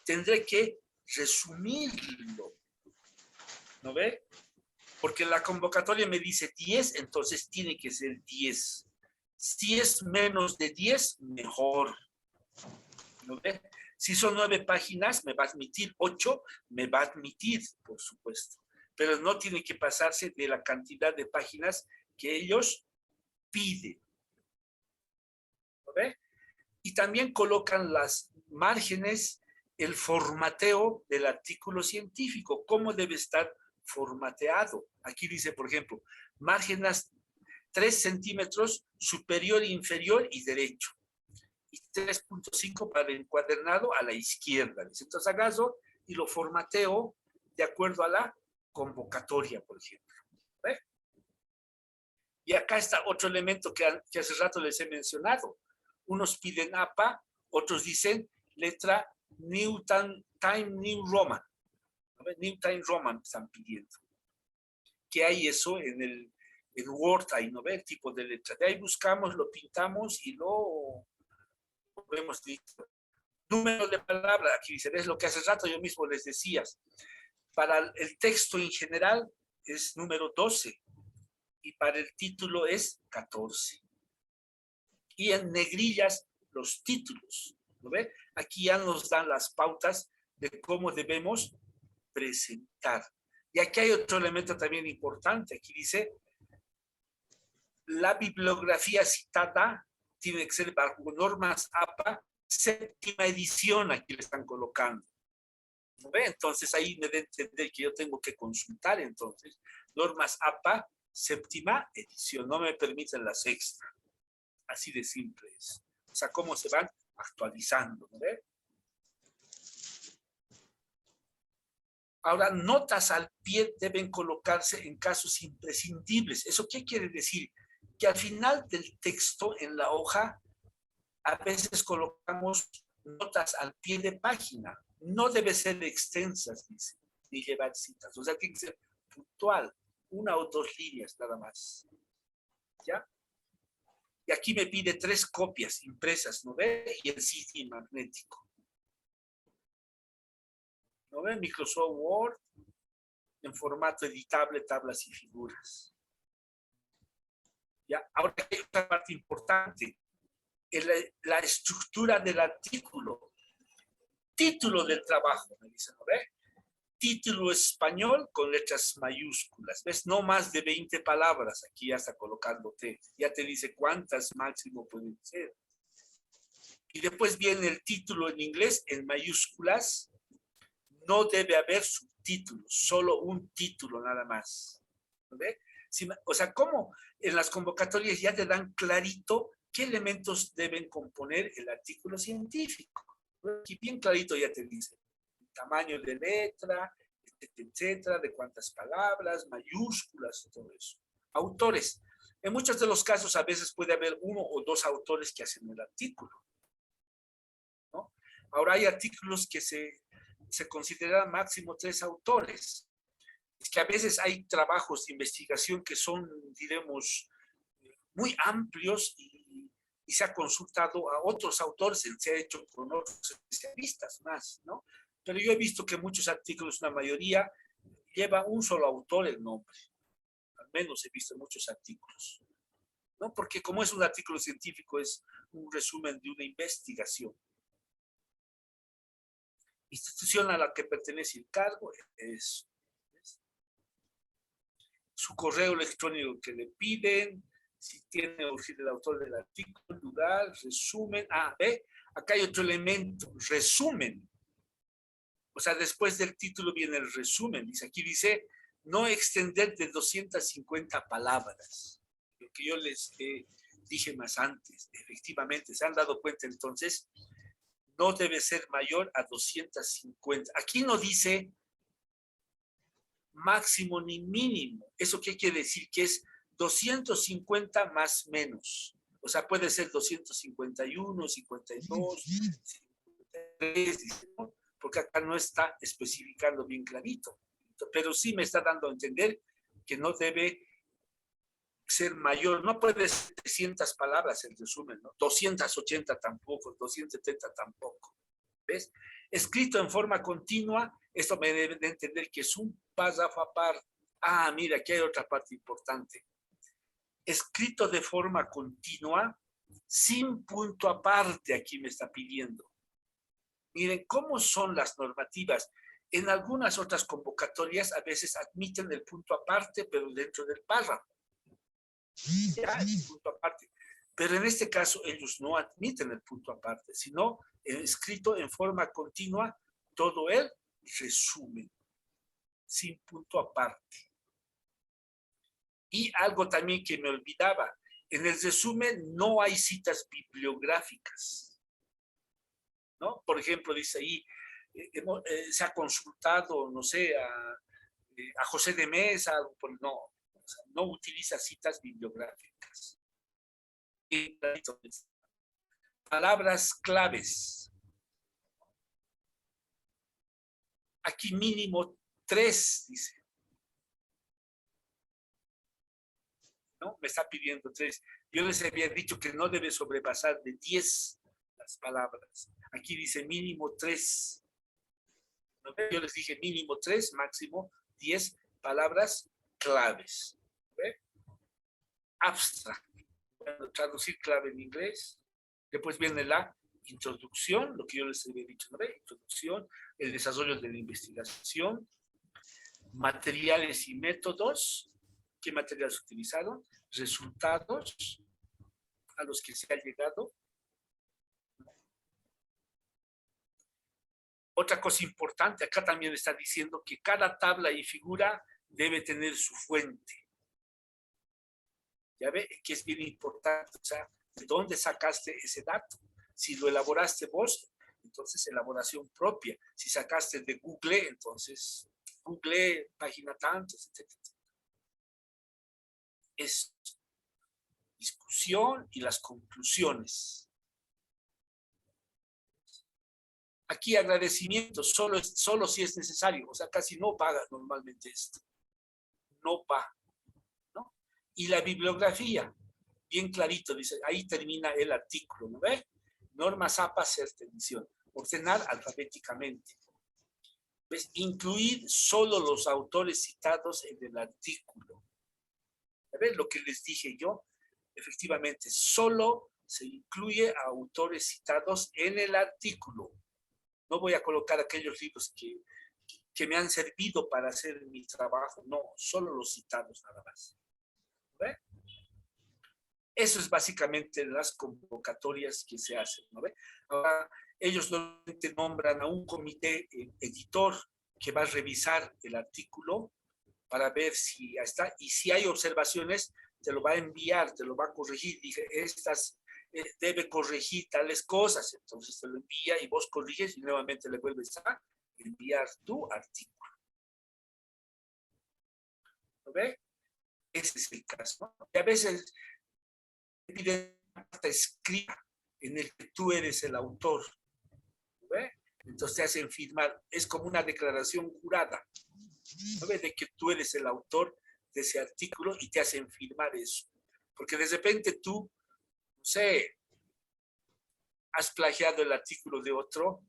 Tendré que resumirlo, ¿no ve? Porque la convocatoria me dice 10, entonces tiene que ser 10. Si es menos de 10, mejor, ¿no ve? Si son 9 páginas, me va a admitir 8, me va a admitir, por supuesto. Pero no tiene que pasarse de la cantidad de páginas que ellos piden. ¿No ve? Y también colocan las márgenes, el formateo del artículo científico, cómo debe estar formateado. Aquí dice, por ejemplo, márgenes 3 centímetros superior, inferior y derecho. Y 3.5 para el encuadernado a la izquierda. Entonces agarro y lo formateo de acuerdo a la convocatoria, por ejemplo. ¿Ve? Y acá está otro elemento que hace rato les he mencionado. Unos piden APA, otros dicen letra New Time New Roman. ¿No? New Time Roman están pidiendo. ¿Qué hay eso en el Word? Ahí no ve el tipo de letra. De ahí buscamos, lo pintamos y lo vemos listo. Número de palabra, aquí dice, es lo que hace rato yo mismo les decía. Para el texto en general es número 12 y para el título es 14. Y en negrillas los títulos, ¿no ve? Aquí ya nos dan las pautas de cómo debemos presentar. Y aquí hay otro elemento también importante. Aquí dice, la bibliografía citada tiene que ser bajo normas APA, 7ª edición, aquí le están colocando. ¿No ve? Entonces ahí me da a entender que yo tengo que consultar entonces normas APA, 7ª edición, no me permiten la 6ª. Así de simple es. O sea, cómo se van actualizando, ¿no ve? Ahora, notas al pie deben colocarse en casos imprescindibles. ¿Eso qué quiere decir? Que al final del texto en la hoja a veces colocamos notas al pie de página. No debe ser extensas, dice, ni llevar citas. O sea, tiene que ser puntual, 1 o 2 líneas nada más. ¿Ya? Y aquí me pide 3 copias impresas, ¿no ve? Y el CD magnético. ¿No ve? Microsoft Word en formato editable, tablas y figuras. ¿Ya? Ahora hay otra parte importante. La estructura del artículo. Título del trabajo, me dice, ¿no ve? Título español con letras mayúsculas. ¿Ves? No más de 20 palabras. Aquí ya está colocándote. Ya te dice cuántas máximo pueden ser. Y después viene el título en inglés en mayúsculas. No debe haber subtítulos, solo un título nada más. ¿No ve? O sea, ¿cómo en las convocatorias ya te dan clarito qué elementos deben componer el artículo científico? Aquí bien clarito ya te dice tamaño de letra, etcétera, de cuántas palabras, mayúsculas, todo eso. Autores. En muchos de los casos a veces puede haber 1 o 2 autores que hacen el artículo, ¿no? Ahora hay artículos que se consideran máximo 3 autores. Es que a veces hay trabajos de investigación que son, diremos, muy amplios y se ha consultado a otros autores, se ha hecho con otros especialistas más, ¿no? Pero yo he visto que muchos artículos, una mayoría, lleva un solo autor el nombre. Al menos he visto muchos artículos, ¿no? Porque como es un artículo científico, es un resumen de una investigación. Institución a la que pertenece el cargo es su correo electrónico que le piden, si tiene el autor del artículo, lugar, resumen. Ve, acá hay otro elemento, resumen. O sea, después del título viene el resumen. Dice, aquí dice, no extender de 250 palabras. Lo que yo les dije más antes, efectivamente, ¿se han dado cuenta entonces? no debe ser mayor a 250. Aquí no dice máximo ni mínimo. ¿Eso qué quiere decir? Que es 250 más menos. O sea, puede ser 251, 52, 53, ¿no? Porque acá no está especificando bien clarito. Pero sí me está dando a entender que no debe ser mayor. No puede ser 300 palabras en resumen, ¿no? 280 tampoco, 270 tampoco. ¿Ves? Escrito en forma continua, esto me debe de entender que es un párrafo aparte. Ah, mira, aquí hay otra parte importante. Escrito de forma continua, sin punto aparte, aquí me está pidiendo. Miren cómo son las normativas. En algunas otras convocatorias a veces admiten el punto aparte, pero dentro del párrafo. Ya, el punto aparte. Pero en este caso ellos no admiten el punto aparte, sino escrito en forma continua todo el resumen, sin punto aparte. Y algo también que me olvidaba, en el resumen no hay citas bibliográficas, ¿no? Por ejemplo, dice ahí, se ha consultado, no sé, a José de Mesa, no, o sea, no utiliza citas bibliográficas. Palabras claves. Aquí mínimo 3, dice. ¿No? Me está pidiendo 3. Yo les había dicho que no debe sobrepasar de 10 las palabras. Aquí dice mínimo 3. ¿No? Yo les dije mínimo 3, máximo 10 palabras claves. ¿Ve? Abstract. Bueno, traducir clave en inglés. Después viene la introducción, lo que yo les había dicho, ¿no? Introducción, el desarrollo de la investigación, materiales y métodos, qué materiales utilizaron, resultados a los que se ha llegado. Otra cosa importante, acá también está diciendo que cada tabla y figura debe tener su fuente. Ya ve que es bien importante, o sea, ¿de dónde sacaste ese dato? Si lo elaboraste vos, entonces elaboración propia. Si sacaste de Google, entonces Google, página tantos, etc. Es discusión y las conclusiones. Aquí agradecimiento solo si es necesario, o sea, casi no paga normalmente esto. No va, ¿no? Y la bibliografía, bien clarito, dice, ahí termina el artículo, ¿no ve? Normas APA, sexta edición. Ordenar alfabéticamente. ¿Ves? Incluir solo los autores citados en el artículo. ¿Ves lo que les dije yo? Efectivamente, solo se incluye a autores citados en el artículo. No voy a colocar aquellos libros que me han servido para hacer mi trabajo. No, solo los citados nada más. ¿Ve? Eso es básicamente las convocatorias que se hacen, ¿no ve? Ahora, ellos normalmente nombran a un comité editor que va a revisar el artículo para ver si ya está, y si hay observaciones, te lo va a enviar, te lo va a corregir. Dije, estas debe corregir tales cosas, entonces te lo envía y vos corriges y nuevamente le vuelves a enviar tu artículo. ¿No ve? Ese es el caso, ¿no? Y a veces piden una carta escrita en el que tú eres el autor. ¿No ve? Entonces te hacen firmar, es como una declaración jurada, ¿no ve? De que tú eres el autor de ese artículo y te hacen firmar eso. Porque de repente tú, no sé, has plagiado el artículo de otro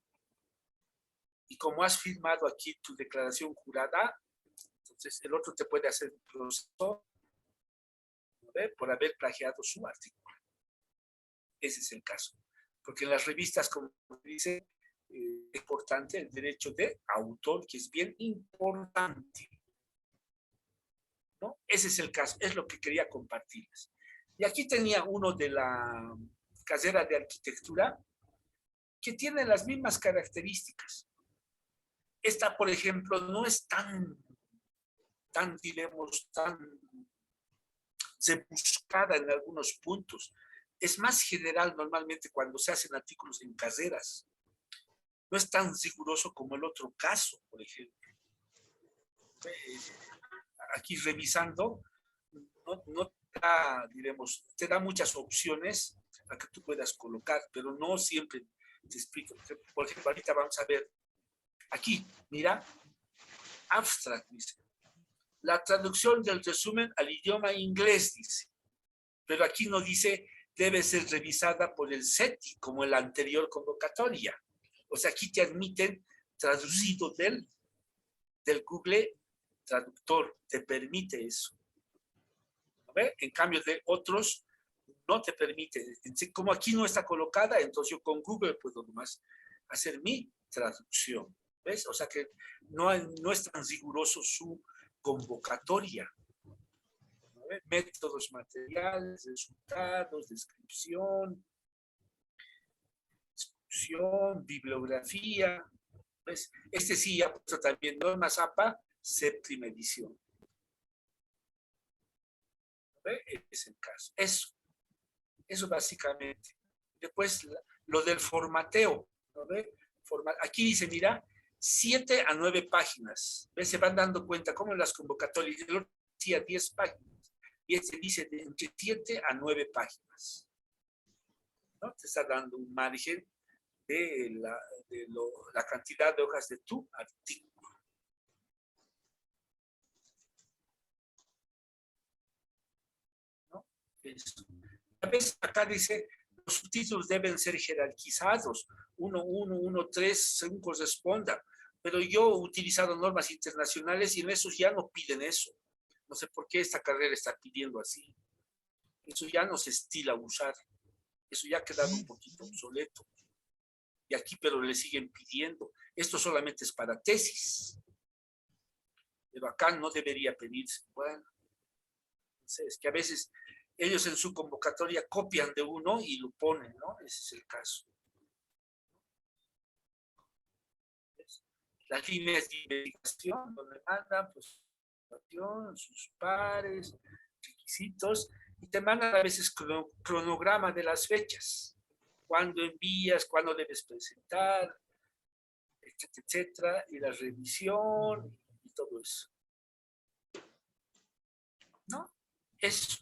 y como has firmado aquí tu declaración jurada, entonces el otro te puede hacer un proceso, ¿no ve? Por haber plagiado su artículo. Ese es el caso. Porque en las revistas, como dice, es importante el derecho de autor, que es bien importante, ¿no? Ese es el caso, es lo que quería compartirles. Y aquí tenía uno de la carrera de arquitectura que tiene las mismas características. Esta, por ejemplo, no es tan diremos, tan rebuscada en algunos puntos. Es más general normalmente cuando se hacen artículos en carreras. no es tan riguroso como el otro caso, por ejemplo. Aquí revisando, no te da, diremos, te da muchas opciones a que tú puedas colocar, pero no siempre te explico. Por ejemplo, ahorita vamos a ver, aquí, mira, abstract, dice. La traducción del resumen al idioma inglés, dice. Pero aquí no dice, debe ser revisada por el SETI, como en la anterior convocatoria. O sea, aquí te admiten traducido del Google Traductor, te permite eso. ¿Ve? En cambio de otros, no te permite. Como aquí no está colocada, entonces yo con Google puedo nomás hacer mi traducción. ¿Ves? O sea que no es tan riguroso su convocatoria. ¿Ve? Métodos materiales, resultados, descripción, bibliografía. ¿Ves? Este sí ha puesto también normas APA, séptima edición. ¿Ve? Es el caso. Eso básicamente. Después lo del formateo. ¿No ve? Aquí dice, mira, 7 a 9 páginas. ¿Ves? Se van dando cuenta cómo en las convocatorias. El otro decía 10 páginas. Y este dice de entre 7 a 9 páginas. ¿No? Te está dando un margen de la cantidad de hojas de tu artículo. ¿No? Eso. A veces acá dice, los subtítulos deben ser jerarquizados, 1.1, 1.3, según corresponda. Pero yo he utilizado normas internacionales y en esos ya no piden eso. No sé por qué esta carrera está pidiendo así. Eso ya no se estila usar. Eso ya ha quedado un poquito obsoleto. Y aquí, pero le siguen pidiendo. Esto solamente es para tesis. Pero acá no debería pedirse. Bueno, no sé, es que a veces ellos en su convocatoria copian de uno y lo ponen, ¿no? Ese es el caso. Las líneas de investigación, donde mandan, pues, sus pares, requisitos, y te mandan a veces cronograma de las fechas. Cuándo envías, cuándo debes presentar, etcétera, etcétera, y la revisión y todo eso. ¿No? Eso.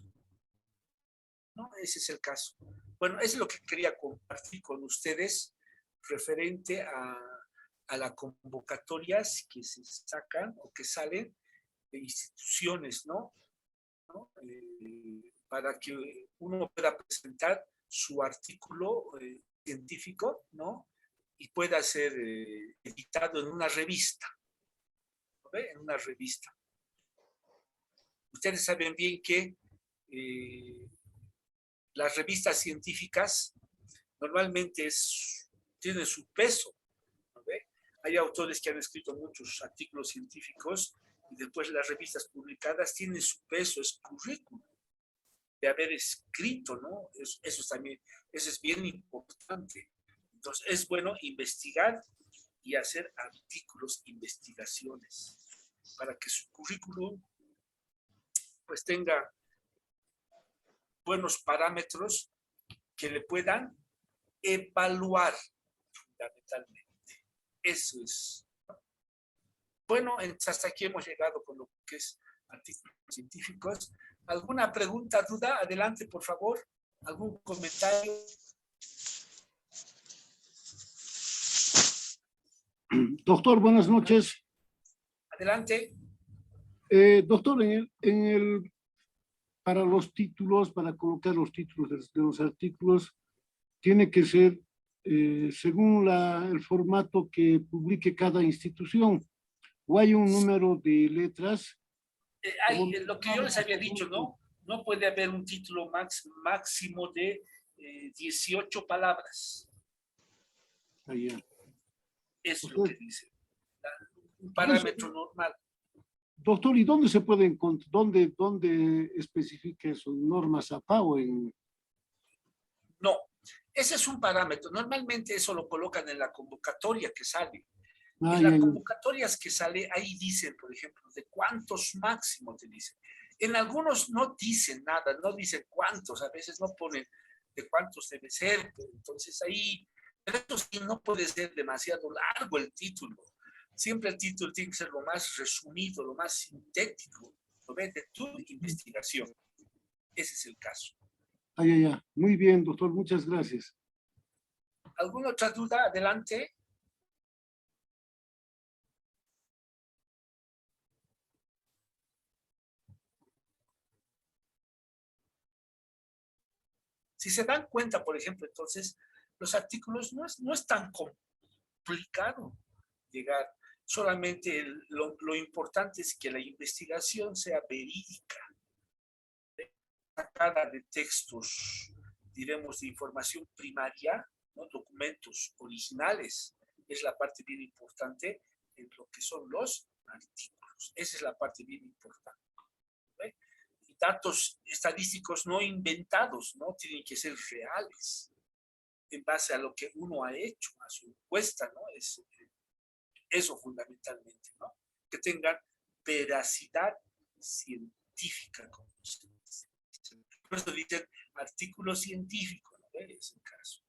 ¿No? Ese es el caso. Bueno, eso es lo que quería compartir con ustedes referente a las convocatorias que se sacan o que salen de instituciones, ¿no? Para que uno pueda presentar su artículo científico, ¿no? Y pueda ser editado en una revista, ¿no? En una revista. Ustedes saben bien que las revistas científicas normalmente tienen su peso, ¿no? Hay autores que han escrito muchos artículos científicos y después las revistas publicadas tienen su peso, es currículum de haber escrito, ¿no? Eso es bien importante. Entonces, es bueno investigar y hacer artículos, investigaciones, para que su currículum pues tenga buenos parámetros que le puedan evaluar fundamentalmente. Eso es. Bueno, hasta aquí hemos llegado con lo que es artículos científicos. ¿Alguna pregunta, duda? Adelante, por favor. ¿Algún comentario? Doctor, buenas noches. Adelante. Doctor, para los títulos, para colocar los títulos de los artículos, tiene que ser según el formato que publique cada institución, o hay un número de letras. Lo que yo les había dicho, ¿no? No puede haber un título máximo de 18 palabras. Allá. Eso es lo que dice. Un parámetro normal. Doctor, ¿y dónde se puede encontrar, dónde especifica eso? ¿Normas APA o en...? No, ese es un parámetro. Normalmente eso lo colocan en la convocatoria que sale. En las convocatorias que sale, ahí dicen, por ejemplo, de cuántos máximos te dicen. En algunos no dicen nada, no dicen cuántos, a veces no ponen de cuántos debe ser. Entonces ahí Pero esto sí no puede ser demasiado largo el título. Siempre el título tiene que ser lo más resumido, lo más sintético, ¿lo ves? De tu investigación. Ese es el caso. Muy bien, doctor, muchas gracias. ¿Alguna otra duda? Adelante. Si se dan cuenta, por ejemplo, entonces, los artículos no es tan complicado llegar. Solamente lo importante es que la investigación sea verídica, sacada de textos, diremos, de información primaria, ¿no? Documentos originales. Es la parte bien importante en lo que son los artículos. Esa es la parte bien importante. ¿Ve? Datos estadísticos no inventados, ¿no? Tienen que ser reales, en base a lo que uno ha hecho, a su encuesta, ¿no? Es eso fundamentalmente, ¿no? Que tengan veracidad científica, como se dice. Por eso dicen artículo científico, ¿no? Es el caso.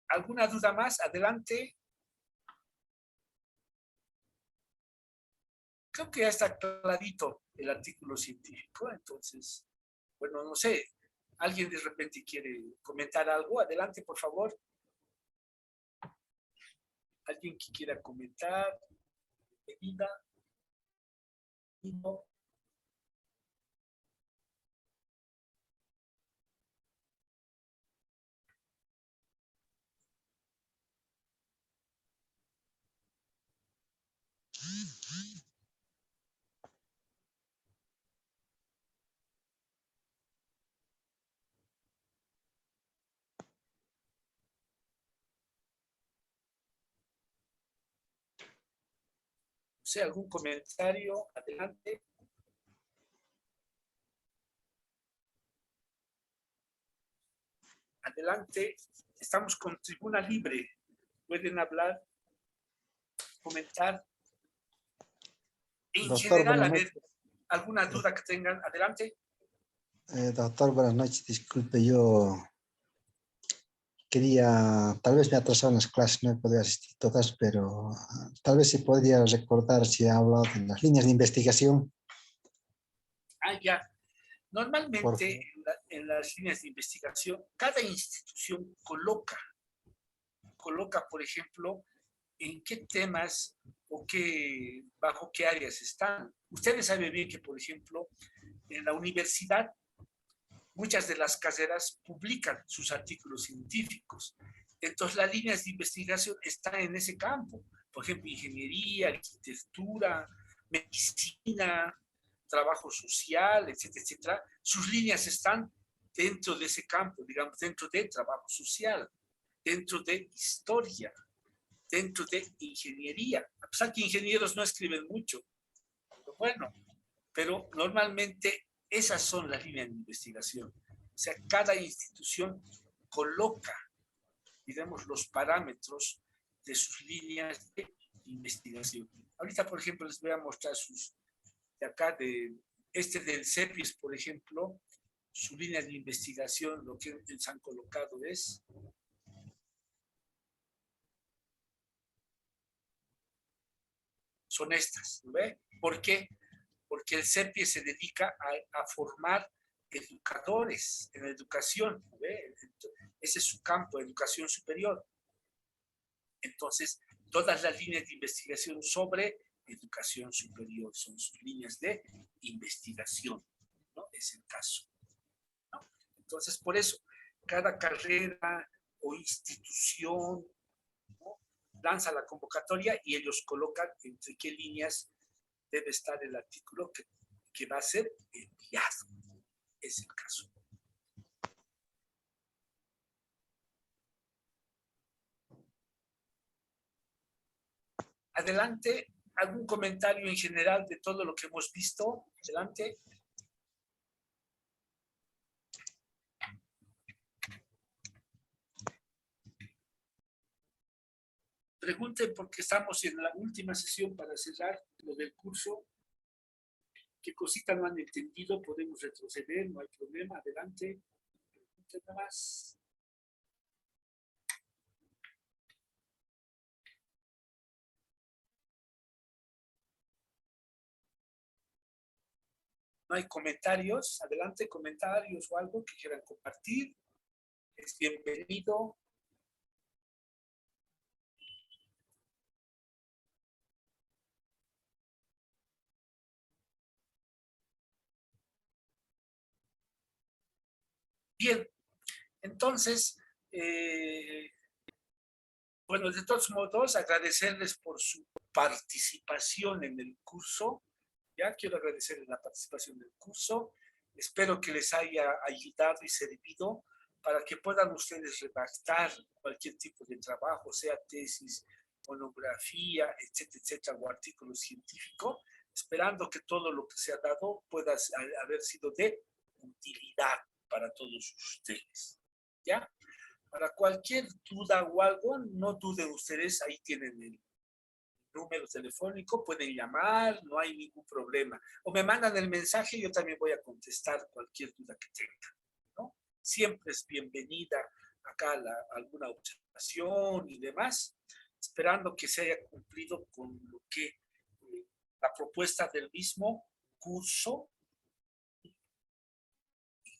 ¿Alguna duda más? Adelante. Creo que ya está clarito el artículo científico, entonces, bueno, no sé, ¿alguien de repente quiere comentar algo? Adelante, por favor. ¿Alguien que quiera comentar? Bienvenida. No. No sé, ¿algún comentario? Adelante. Adelante. Estamos con tribuna libre. Pueden hablar, comentar. En Doctor, general, buenas a ver, noches. alguna duda que tengan. Adelante. Doctor, buenas noches. Disculpe, yo quería, tal vez me he atrasado en las clases, no he podido asistir todas, pero tal vez se podría recordar si ha hablado de las líneas de investigación. Ya. Por Normalmente favor. en las líneas de investigación, cada institución coloca, por ejemplo, en qué temas o bajo qué áreas están. Ustedes saben bien que, por ejemplo, en la universidad, muchas de las carreras publican sus artículos científicos. Entonces, las líneas de investigación están en ese campo. Por ejemplo, ingeniería, arquitectura, medicina, trabajo social, etcétera, etcétera. Sus líneas están dentro de ese campo, digamos, dentro de trabajo social, dentro de historia, dentro de ingeniería. A pesar que ingenieros no escriben mucho, pero bueno, pero normalmente esas son las líneas de investigación. O sea, cada institución coloca, digamos, los parámetros de sus líneas de investigación. Ahorita, por ejemplo, les voy a mostrar sus, de acá, del CEPIS, por ejemplo, su línea de investigación, lo que les han colocado es son estas, ¿no ve? ¿Por qué? Porque el CEPI se dedica a formar educadores en educación, ¿no ve? Ese es su campo, educación superior. Entonces, todas las líneas de investigación sobre educación superior son sus líneas de investigación, ¿no? Es el caso, ¿no? Entonces, por eso, cada carrera o institución, ¿no? Lanza la convocatoria y ellos colocan entre qué líneas debe estar el artículo que va a ser enviado. Es el caso. Adelante, ¿algún comentario en general de todo lo que hemos visto? Adelante. Pregunten porque estamos en la última sesión para cerrar lo del curso. ¿Qué cosita no han entendido? Podemos retroceder, no hay problema. Adelante. Nada más. ¿No hay comentarios? Adelante, comentarios o algo que quieran compartir. Es bienvenido. Bien, entonces, bueno, de todos modos, agradecerles por su participación en el curso. Ya quiero agradecerles la participación del curso. Espero que les haya ayudado y servido para que puedan ustedes redactar cualquier tipo de trabajo, sea tesis, monografía, etcétera, etcétera, o artículo científico, esperando que todo lo que se ha dado pueda haber sido de utilidad para todos ustedes. ¿Ya? Para cualquier duda o algo, no duden ustedes, ahí tienen el número telefónico, pueden llamar, no hay ningún problema. O me mandan el mensaje y yo también voy a contestar cualquier duda que tengan, ¿no? Siempre es bienvenida acá alguna observación y demás, esperando que se haya cumplido con lo que la propuesta del mismo curso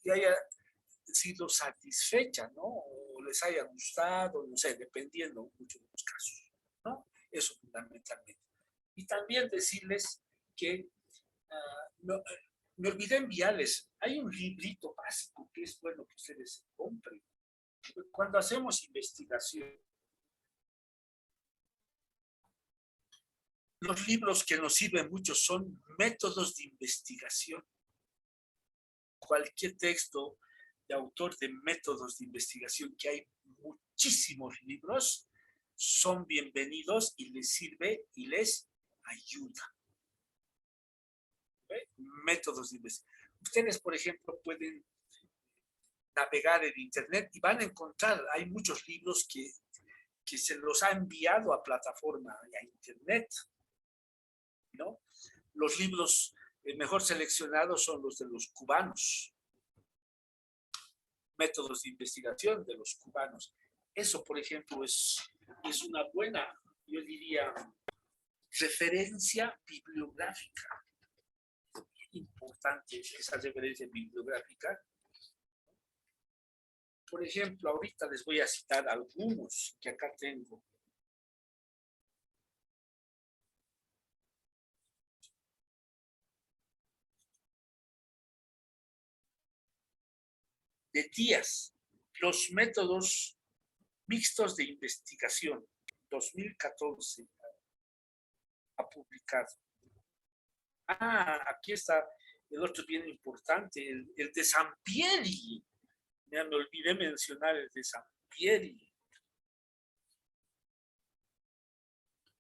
y haya sido satisfecha, ¿no? O les haya gustado, no sé, dependiendo mucho de los casos, ¿no? Eso fundamentalmente. Y también decirles que me olvidé enviarles, hay un librito básico que es bueno que ustedes compren. Cuando hacemos investigación, los libros que nos sirven mucho son métodos de investigación. Cualquier texto de autor de métodos de investigación, que hay muchísimos libros, son bienvenidos y les sirve y les ayuda. ¿Ve? Métodos de investigación. Ustedes, por ejemplo, pueden navegar en internet y van a encontrar, hay muchos libros que se los ha enviado a plataforma, a internet, ¿no? Los libros mejor seleccionados son los de los cubanos, métodos de investigación de los cubanos. Eso, por ejemplo, es una buena, yo diría, referencia bibliográfica. Importante esa referencia bibliográfica. Por ejemplo, ahorita les voy a citar algunos que acá tengo. De Díaz, los métodos mixtos de investigación, 2014, ha publicado. Aquí está el otro bien importante, el de Sampieri. Me olvidé mencionar el de Sampieri.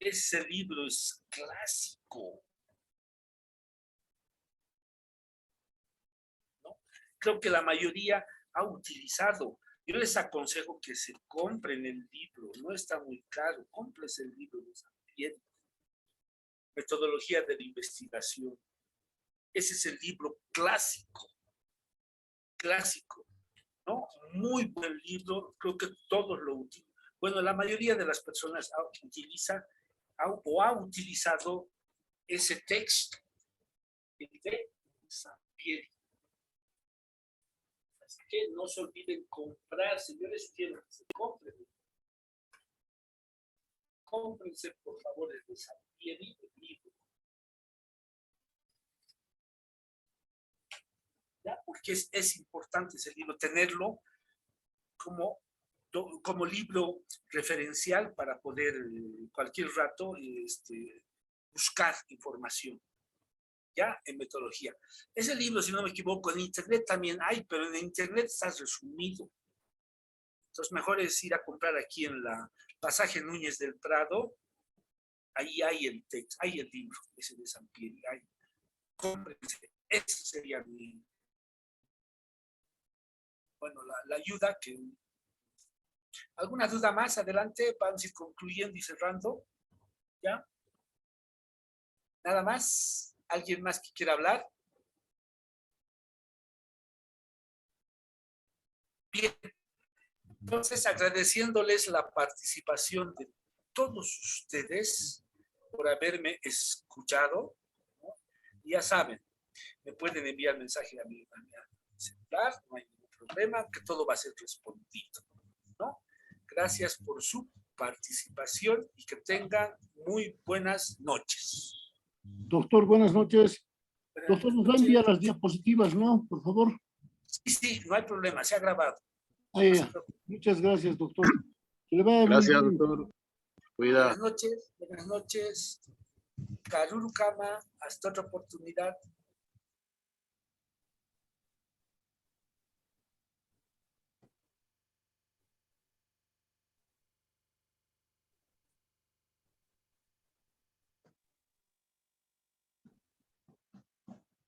Ese libro es clásico, ¿no? Creo que la mayoría ha utilizado. Yo les aconsejo que se compren el libro, no está muy caro, cómprense el libro de Sampieri. Metodología de la investigación. Ese es el libro clásico, ¿no? Muy buen libro, creo que todos lo utilizan. Bueno, la mayoría de las personas utiliza o ha utilizado ese texto, el de Sampieri. Así que no se olviden comprarse, yo les quiero que se compren. Cómprense, por favor, el de Sampieri, el libro. ¿Ya? Porque es importante ese libro, tenerlo como libro referencial para poder cualquier rato buscar información, ¿ya? En metodología. Ese libro, si no me equivoco, en internet también hay, pero en internet está resumido. Entonces, mejor es ir a comprar aquí en la Pasaje Núñez del Prado. Ahí hay el texto, hay el libro, ese de Sampieri. Cómprense. Ese sería mi... Bueno, la ayuda que... ¿Alguna duda más? Adelante, vamos a ir concluyendo y cerrando. ¿Ya? ¿Nada más? ¿Alguien más que quiera hablar? Bien. Entonces, agradeciéndoles la participación de todos ustedes por haberme escuchado, ¿no? Ya saben, me pueden enviar mensaje a mi celular, no hay ningún problema, que todo va a ser respondido, ¿no? Gracias por su participación y que tengan muy buenas noches. Doctor, buenas noches. Buenas Doctor, nos va a noches. enviar las diapositivas, ¿no? Por favor. Sí, no hay problema, se ha grabado. Muchas gracias, doctor. Que le vaya muy Gracias, bien. doctor. Cuida. Buenas noches. Karuru Kama, hasta otra oportunidad.